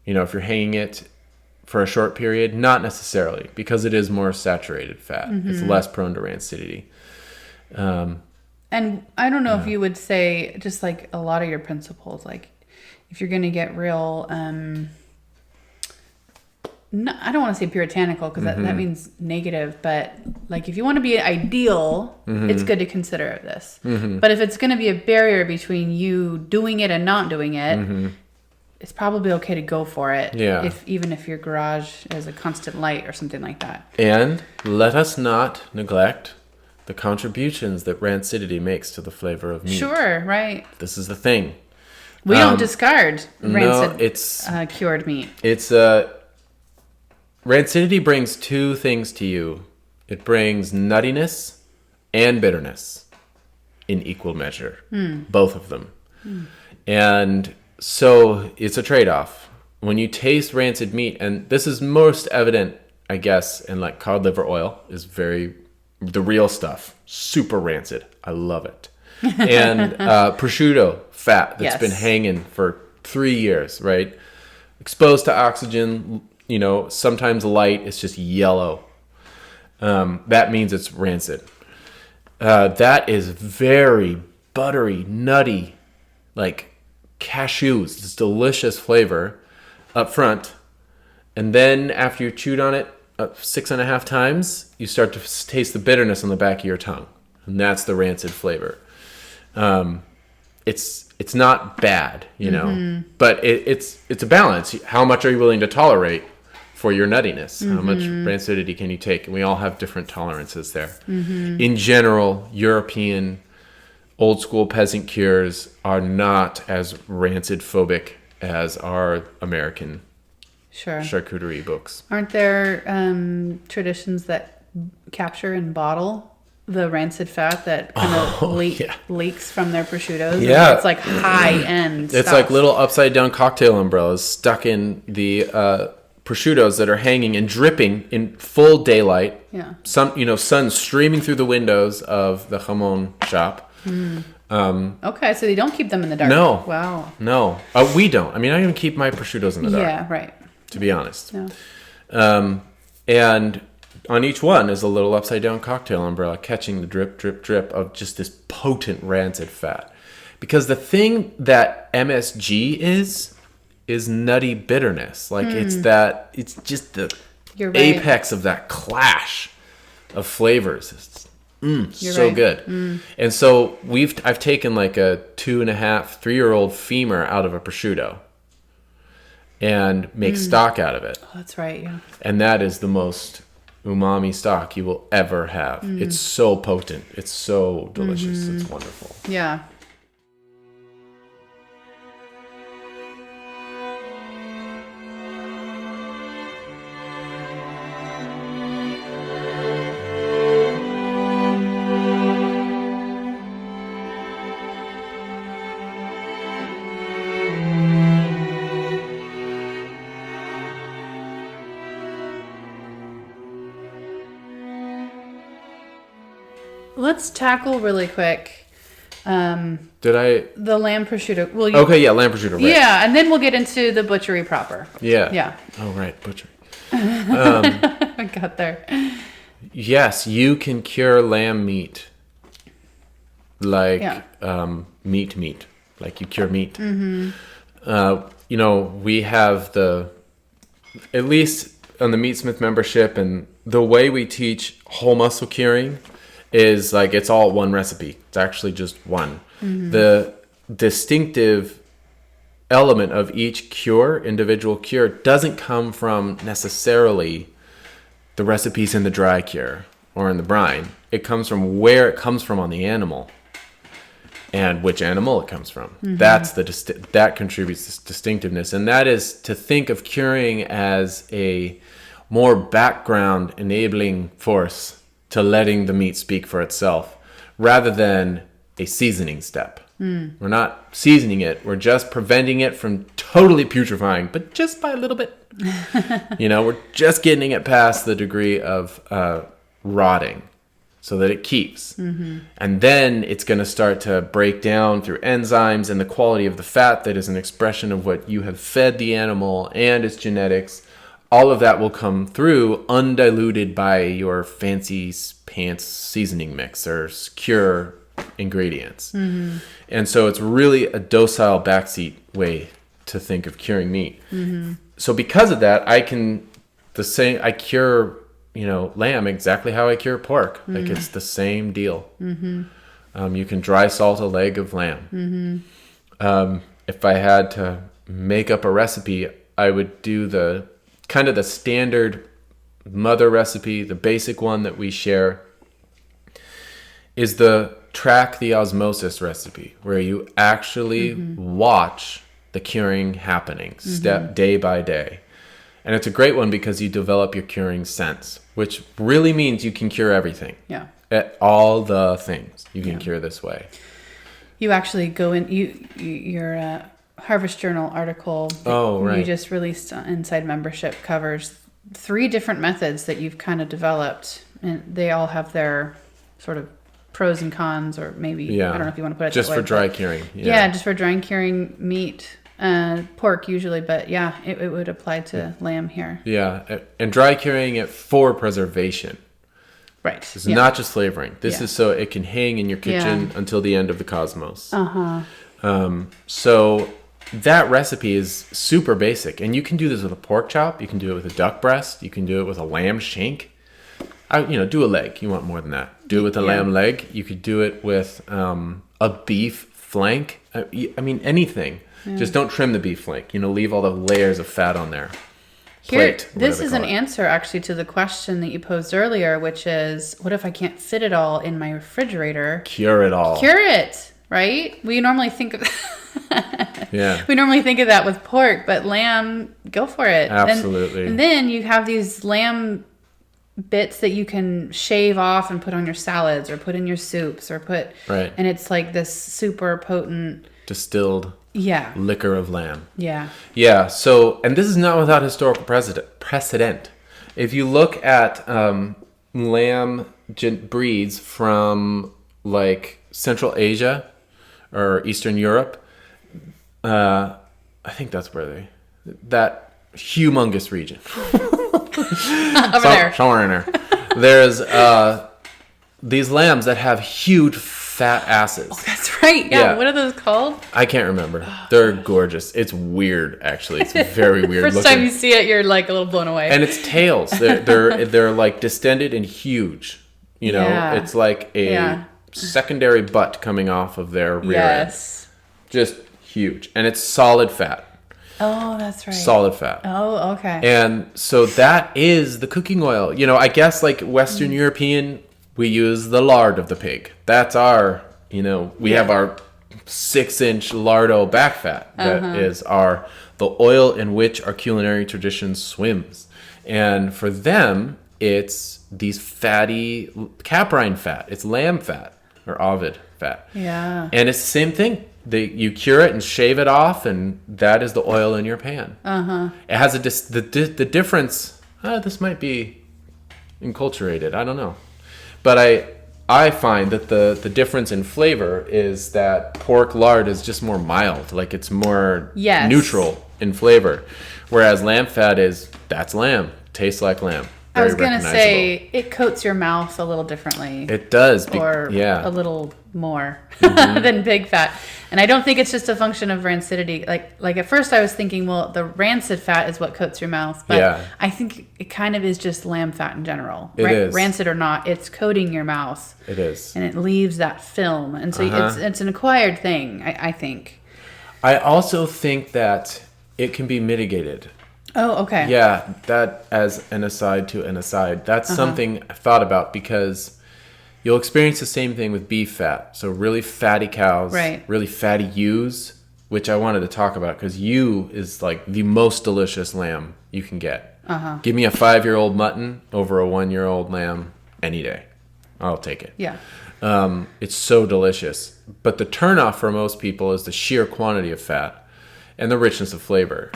if you're hanging it for a short period? Not necessarily, because it is more saturated fat. Mm-hmm. It's less prone to rancidity. And I don't know if you would say, just like a lot of your principles, like if you're going to get real... No, I don't want to say puritanical because that means negative, but like if you want to be ideal, it's good to consider this. Mm-hmm. But if it's going to be a barrier between you doing it and not doing it, it's probably okay to go for it. Yeah. Even if your garage has a constant light or something like that. And let us not neglect the contributions that rancidity makes to the flavor of meat. Sure, right. This is the thing. We don't discard rancid cured meat. It's rancidity brings two things to you. It brings nuttiness and bitterness in equal measure. Both of them. And so it's a trade-off. When you taste rancid meat, and this is most evident, I guess, in like cod liver oil, is the real stuff. Super rancid. I love it. And prosciutto fat that's been hanging for 3 years, right? Exposed to oxygen, sometimes light, it's just yellow. That means it's rancid. That is very buttery, nutty, like cashews, this delicious flavor up front. And then after you chewed on it 6.5 times, you start to taste the bitterness on the back of your tongue. And that's the rancid flavor. It's not bad, but it's a balance. How much are you willing to tolerate for your nuttiness? How much rancidity can you take? And we all have different tolerances there. In general, European old school peasant cures are not as rancid phobic as our American charcuterie books. Aren't there traditions that capture and bottle the rancid fat that kind of leaks from their prosciuttos? Yeah. It's like high-end It's stuff. like little upside-down cocktail umbrellas stuck in the prosciuttos that are hanging and dripping in full daylight. Yeah. Sun streaming through the windows of the jamon shop. Okay, so they don't keep them in the dark. No. Wow. No. We don't. I mean, I don't even keep my prosciuttos in the dark. Yeah, right. To be honest. No. And on each one is a little upside-down cocktail umbrella catching the drip, drip, drip of just this potent rancid fat. Because the thing that MSG is nutty bitterness. Like it's just the You're right. apex of that clash of flavors. It's so right. good. And so I've taken like a 2.5, 3-year-old femur out of a prosciutto and make stock out of it. Oh, that's right, yeah. And that is the most umami stock you will ever have. It's so potent. It's so delicious. It's wonderful. Yeah. Let's tackle really quick Did I? the lamb prosciutto. Well, Okay, yeah, lamb prosciutto. Right. Yeah, and then we'll get into the butchery proper. Yeah. Yeah. Oh, right, butchery. I got there. Yes, you can cure lamb meat like meat. Like you cure meat. We have at least on the Meatsmith membership, and the way we teach whole muscle curing is like it's all one recipe. It's actually just one. The distinctive element of each individual cure, doesn't come from necessarily the recipes in the dry cure or in the brine. It comes from where it comes from on the animal and which animal it comes from. That's that contributes this distinctiveness, and that is to think of curing as a more background enabling force to letting the meat speak for itself, rather than a seasoning step. We're not seasoning it. We're just preventing it from totally putrefying, but just by a little bit. We're just getting it past the degree of rotting so that it keeps. And then it's going to start to break down through enzymes, and the quality of the fat that is an expression of what you have fed the animal and its genetics. All of that will come through undiluted by your fancy pants seasoning mix or cure ingredients. And so it's really a docile backseat way to think of curing meat. So because of that, I cure, lamb exactly how I cure pork. Like it's the same deal. You can dry salt a leg of lamb. If I had to make up a recipe, I would do the standard mother recipe. The basic one that we share is the track the osmosis recipe, where you actually watch the curing happening day by day. And it's a great one because you develop your curing sense, which really means you can cure everything. Yeah. At all the things you can cure this way. You actually go in, your Harvest Journal article that you just released inside membership covers 3 different methods that you've kind of developed, and they all have their sort of pros and cons, or maybe I don't know if you want to put it just that way, for dry curing. Just for dry curing meat, pork usually, but it would apply to lamb here. And dry curing it for preservation. Right. It's not just flavoring. This is so it can hang in your kitchen until the end of the cosmos. So that recipe is super basic. And you can do this with a pork chop. You can do it with a duck breast. You can do it with a lamb shank. Do a leg. You want more than that. Do it with a lamb leg. You could do it with a beef flank. Anything. Yeah. Just don't trim the beef flank. Leave all the layers of fat on there. This is an answer actually to the question that you posed earlier, which is, what if I can't fit it all in my refrigerator? Cure it all. Cure it, right? We normally think of Yeah. We normally think of that with pork, but lamb, go for it. Absolutely. And then you have these lamb bits that you can shave off and put on your salads or put in your soups right. And it's like this super potent distilled liquor of lamb. Yeah. So, and this is not without historical precedent. If you look at lamb breeds from like Central Asia or Eastern Europe, I think that's where that humongous region. Somewhere in there. There's these lambs that have huge fat asses. Oh, that's right. Yeah. What are those called? I can't remember. They're gorgeous. It's weird, actually. It's very weird. First time you see it, you're like a little blown away. And it's tails. They're like distended and huge. It's like a secondary butt coming off of their rear end. Just huge. And it's solid fat. Oh, that's right. Solid fat. Oh, okay. And so that is the cooking oil. I guess like Western European, we use the lard of the pig. That's our, we have our 6-inch lardo back fat. That is the oil in which our culinary tradition swims. And for them, it's these fatty caprine fat. It's lamb fat or ovid fat. Yeah. And it's the same thing. You cure it and shave it off, and that is the oil in your pan. It has the difference. This might be enculturated. I don't know, but I find that the difference in flavor is that pork lard is just more mild, like it's more neutral in flavor, whereas lamb fat that's lamb, tastes like lamb. I was gonna say it coats your mouth a little differently. It does, a little more than pig fat, and I don't think it's just a function of rancidity. Like at first I was thinking, well, the rancid fat is what coats your mouth, but I think it kind of is just lamb fat in general. It is. Rancid or not, it's coating your mouth. It is, and it leaves that film, and so it's an acquired thing. I think. I also think that it can be mitigated. Oh, okay. Yeah, that as an aside to an aside. That's something I've thought about because you'll experience the same thing with beef fat. So really fatty cows, really fatty ewes, which I wanted to talk about because ewe is like the most delicious lamb you can get. Give me a 5-year-old mutton over a 1-year-old lamb any day. I'll take it. Yeah. It's so delicious. But the turnoff for most people is the sheer quantity of fat and the richness of flavor.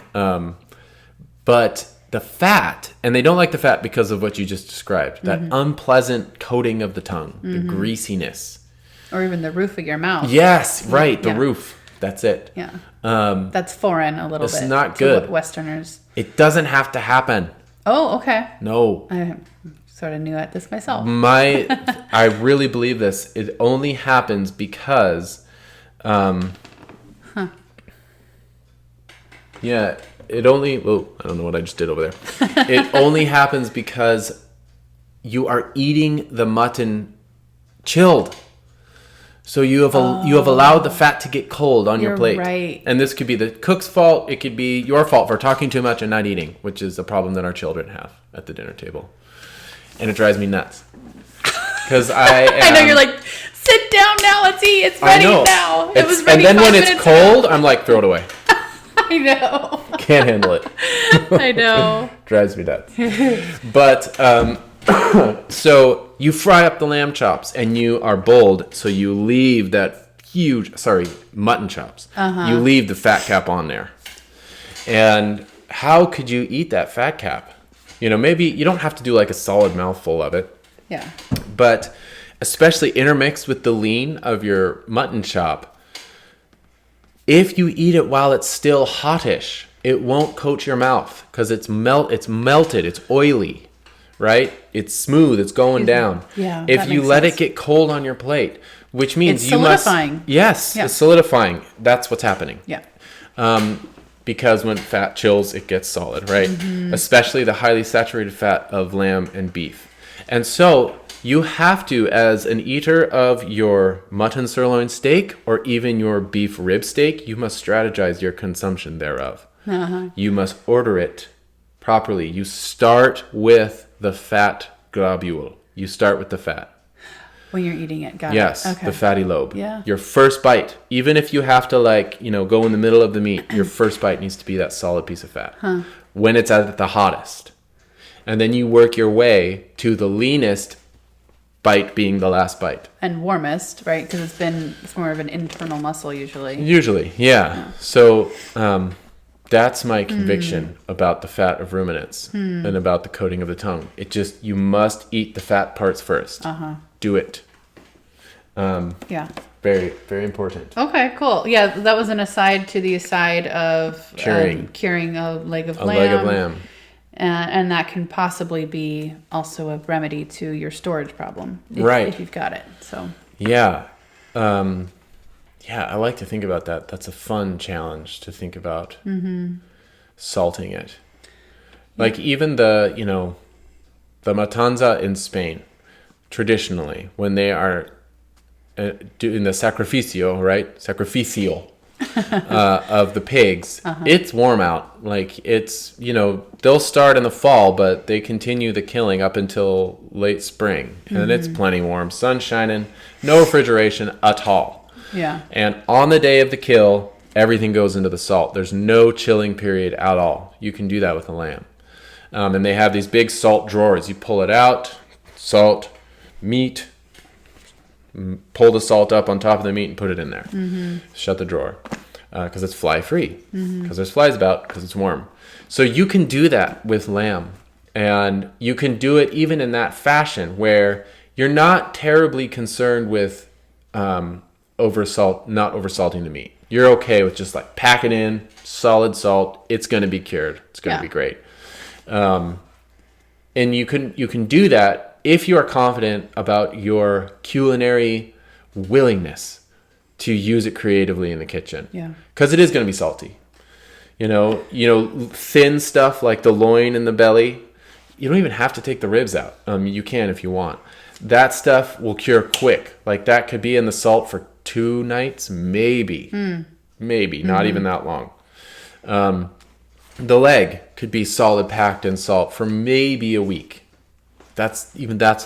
But the fat, and they don't like the fat because of what you just described, that unpleasant coating of the tongue, the greasiness. Or even the roof of your mouth. Yes, right, the roof. That's it. Yeah. That's foreign a little bit. It's not good. Westerners. It doesn't have to happen. Oh, okay. No. I sort of knew this myself. I really believe this. It only happens because... Yeah, it only... Oh, I don't know what I just did over there. It only happens because you are eating the mutton chilled. So you have allowed the fat to get cold on your plate. Right. And this could be the cook's fault. It could be your fault for talking too much and not eating, which is a problem that our children have at the dinner table. And it drives me nuts. Because I know you're like, sit down now, let's eat. It's ready now. It was ready. And then when it's cold, I'm like, throw it away. I know. Can't handle it. I know. Drives me nuts. But so you fry up the lamb chops and you are bold. So you leave that mutton chops. You leave the fat cap on there. And how could you eat that fat cap? Maybe you don't have to do like a solid mouthful of it. Yeah. But especially intermixed with the lean of your mutton chop, if you eat it while it's still hottish, it won't coat your mouth because it's melted, it's oily, right? It's smooth, it's going down. Yeah. If you let it get cold on your plate, which means it's you solidifying. Yes, it's solidifying. That's what's happening. Yeah. Because when fat chills, it gets solid, right? Especially the highly saturated fat of lamb and beef. And so you have to, as an eater of your mutton sirloin steak or even your beef rib steak, you must strategize your consumption thereof. You must order it properly. You start with the fat globule. You start with the fat. When you're eating it, got Yes, it. Okay. the fatty lobe. Yeah. Your first bite, even if you have to go in the middle of the meat, your first bite needs to be that solid piece of fat. When it's at the hottest. And then you work your way to the leanest bite being the last bite. And warmest, right? Because it's more of an internal muscle usually. Usually, yeah. So that's my conviction about the fat of ruminants and about the coating of the tongue. You must eat the fat parts first. Do it. Yeah. Very, very important. Okay, cool. Yeah, that was an aside to the aside of Curing a leg of A lamb. leg of lamb. And that can possibly be also a remedy to your storage problem. If you've got it. So. Yeah. I like to think about that. That's a fun challenge to think about. Salting it. Like even the matanza in Spain, traditionally, when they are doing the sacrificio, right? Sacrificial of the pigs, it's warm out. Like it's, they'll start in the fall, but they continue the killing up until late spring. And it's plenty warm, sun shining, no refrigeration at all. Yeah. And on the day of the kill, everything goes into the salt. There's no chilling period at all. You can do that with a lamb. And they have these big salt drawers. You pull it out, salt, meat, pull the salt up on top of the meat and put it in there. Shut the drawer because it's fly free, because there's flies about, because it's warm. So you can do that with lamb, and you can do it even in that fashion where you're not terribly concerned with not oversalting the meat. You're okay with just like pack it in, solid salt. It's going to be cured. It's going to be great. And you can do that if you are confident about your culinary willingness to use it creatively in the kitchen. Yeah. Because it is going to be salty. Thin stuff like the loin and the belly, you don't even have to take the ribs out. You can if you want. That stuff will cure quick. Like that could be in the salt for 2 nights, maybe. Maybe, not even that long. The leg could be solid packed in salt for maybe a week. That's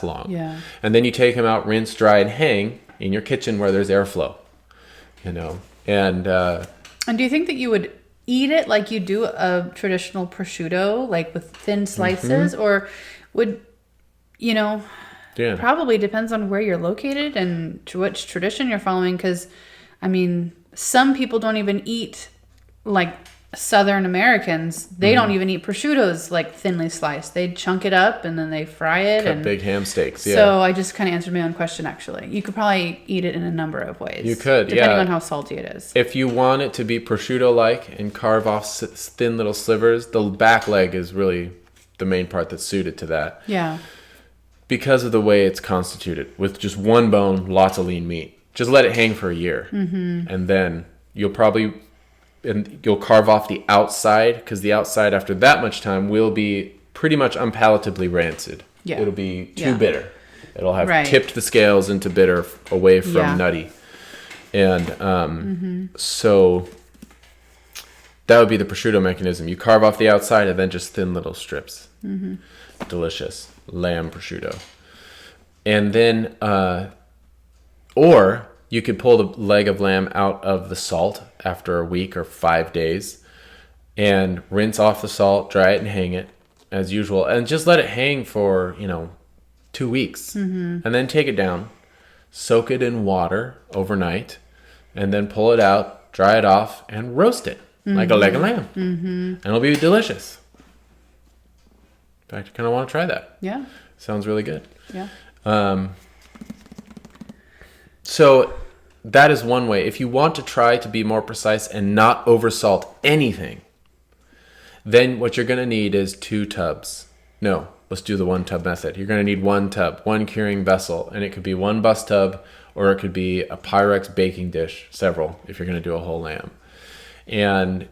long. Yeah. And then you take them out, rinse, dry, and hang in your kitchen where there's airflow. And do you think that you would eat it like you do a traditional prosciutto, like with thin slices, or would probably depends on where you're located and which tradition you're following, because some people don't even eat like Southern Americans. They don't even eat prosciuttos like thinly sliced. They chunk it up and then they fry it. Cut big ham steaks. Yeah. So I just kind of answered my own question. Actually, you could probably eat it in a number of ways. You could, depending on how salty it is. If you want it to be prosciutto-like and carve off thin little slivers, the back leg is really the main part that's suited to that. Yeah. Because of the way it's constituted, with just one bone, lots of lean meat. Just let it hang for a year, and then you'll carve off the outside, because the outside after that much time will be pretty much unpalatably rancid. Yeah. It'll be too bitter. It'll have tipped the scales into bitter away from nutty. And so that would be the prosciutto mechanism. You carve off the outside and then just thin little strips. Delicious. Lamb prosciutto. And then, or you could pull the leg of lamb out of the salt after a week or 5 days and rinse off the salt, dry it and hang it as usual, and just let it hang for 2 weeks, and then take it down, soak it in water overnight, and then pull it out, dry it off, and roast it like a leg of lamb, and it'll be delicious. In fact, I kind of want to try that. Yeah. Sounds really good. Yeah. So that is one way. If you want to try to be more precise and not oversalt anything, then what you're going to need is 2 tubs. No, let's do the 1 tub method. You're going to need 1 tub, 1 curing vessel, and it could be 1 bus tub, or it could be a Pyrex baking dish, several, if you're going to do a whole lamb. And,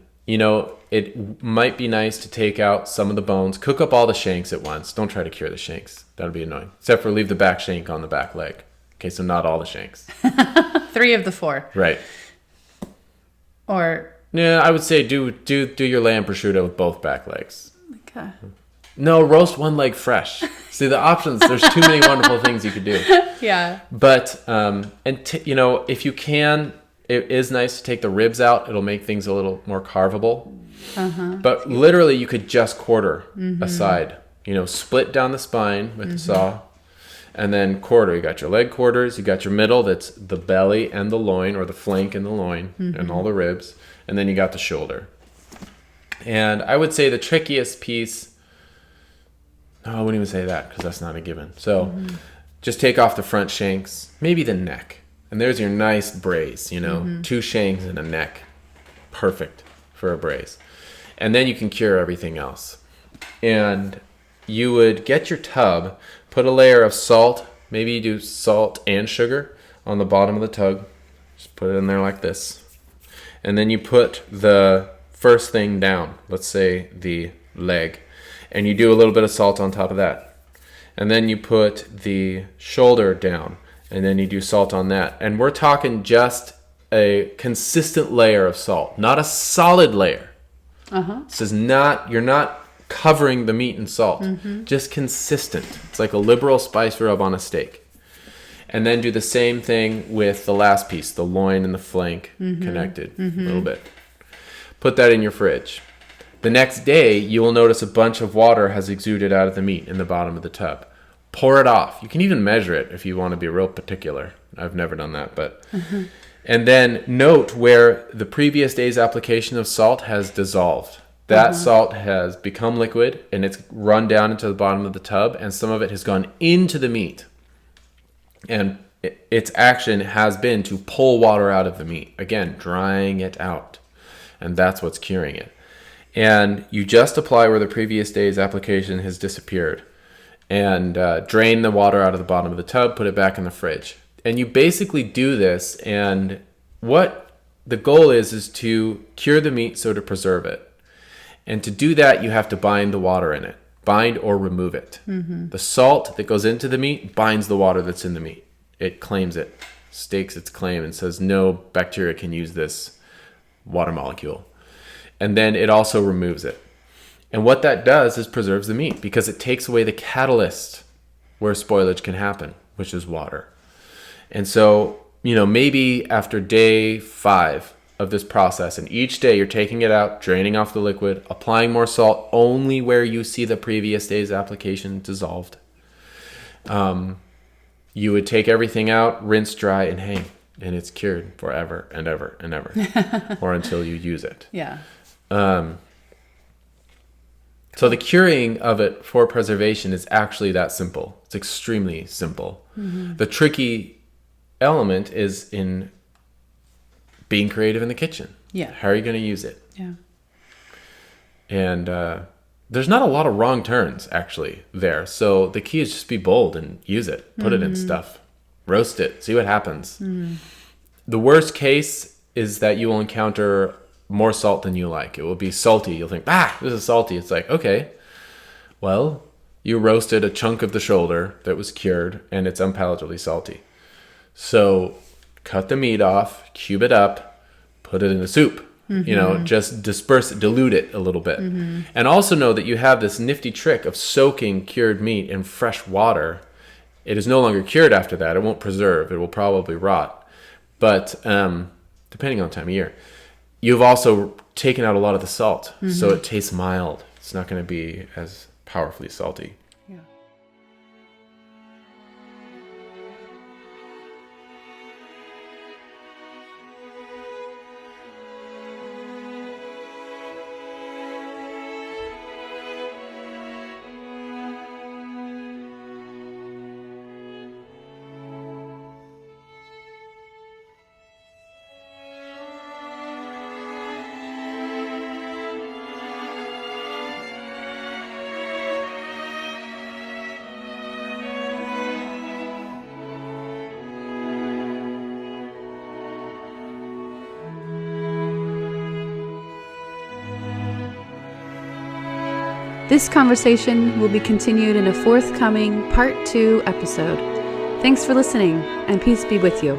it might be nice to take out some of the bones, cook up all the shanks at once. Don't try to cure the shanks. That'll be annoying. Except for leave the back shank on the back leg. Okay, so not all the shanks. 3 of the 4. Right. Or... Yeah, I would say do your lamb prosciutto with both back legs. Okay. No, roast one leg fresh. See, the options, there's too many wonderful things you could do. Yeah. But, if you can, it is nice to take the ribs out. It'll make things a little more carvable. But literally, you could just quarter a side. Split down the spine with the saw. And then quarter. You got your leg quarters. You got your middle. That's the belly and the loin, or the flank and the loin, and all the ribs. And then you got the shoulder. And I would say the trickiest piece... No, I wouldn't even say that, because that's not a given. So just take off the front shanks, maybe the neck. And there's your nice braise, 2 shanks and a neck. Perfect for a braise. And then you can cure everything else. And you would get your tub, put a layer of salt, maybe you do salt and sugar on the bottom of the tub. Just put it in there like this. And then you put the first thing down, let's say the leg, and you do a little bit of salt on top of that. And then you put the shoulder down, and then you do salt on that. And we're talking just a consistent layer of salt, not a solid layer. This is not, you're not covering the meat in salt, just consistent. It's like a liberal spice rub on a steak. And then do the same thing with the last piece, the loin and the flank connected a little bit. Put that in your fridge. The next day, you will notice a bunch of water has exuded out of the meat in the bottom of the tub. Pour it off. You can even measure it if you want to be real particular. I've never done that, but... And then note where the previous day's application of salt has dissolved. That salt has become liquid, and it's run down into the bottom of the tub, and some of it has gone into the meat. And its action has been to pull water out of the meat. Again, drying it out. And that's what's curing it. And you just apply where the previous day's application has disappeared. And drain the water out of the bottom of the tub, put it back in the fridge. And you basically do this, and what the goal is to cure the meat, so to preserve it. And to do that, you have to bind the water in it. Bind or remove it. The salt that goes into the meat binds the water that's in the meat. It claims it, stakes its claim, and says no bacteria can use this water molecule. And then it also removes it. And what that does is preserves the meat, because it takes away the catalyst where spoilage can happen, which is water. And so, maybe after day 5 of this process, and each day you're taking it out, draining off the liquid, applying more salt only where you see the previous day's application dissolved. You would take everything out, rinse, dry, and hang, and it's cured forever and ever and ever, or until you use it. Yeah. So the curing of it for preservation is actually that simple. It's extremely simple. The tricky element is in being creative in the kitchen. Yeah. How are you going to use it? Yeah. And there's not a lot of wrong turns, actually, there. So the key is just be bold and use it. Put it in stuff. Roast it. See what happens. The worst case is that you will encounter more salt than you like. It will be salty. You'll think, this is salty. It's like, okay, well, you roasted a chunk of the shoulder that was cured, and it's unpalatably salty. So cut the meat off, cube it up, put it in a soup. Just disperse it, dilute it a little bit. And also know that you have this nifty trick of soaking cured meat in fresh water. It is no longer cured after that. It won't preserve. It will probably rot. But depending on the time of year, you've also taken out a lot of the salt. So it tastes mild. It's not going to be as powerfully salty. Yeah. This conversation will be continued in a forthcoming Part 2 episode. Thanks for listening, and peace be with you.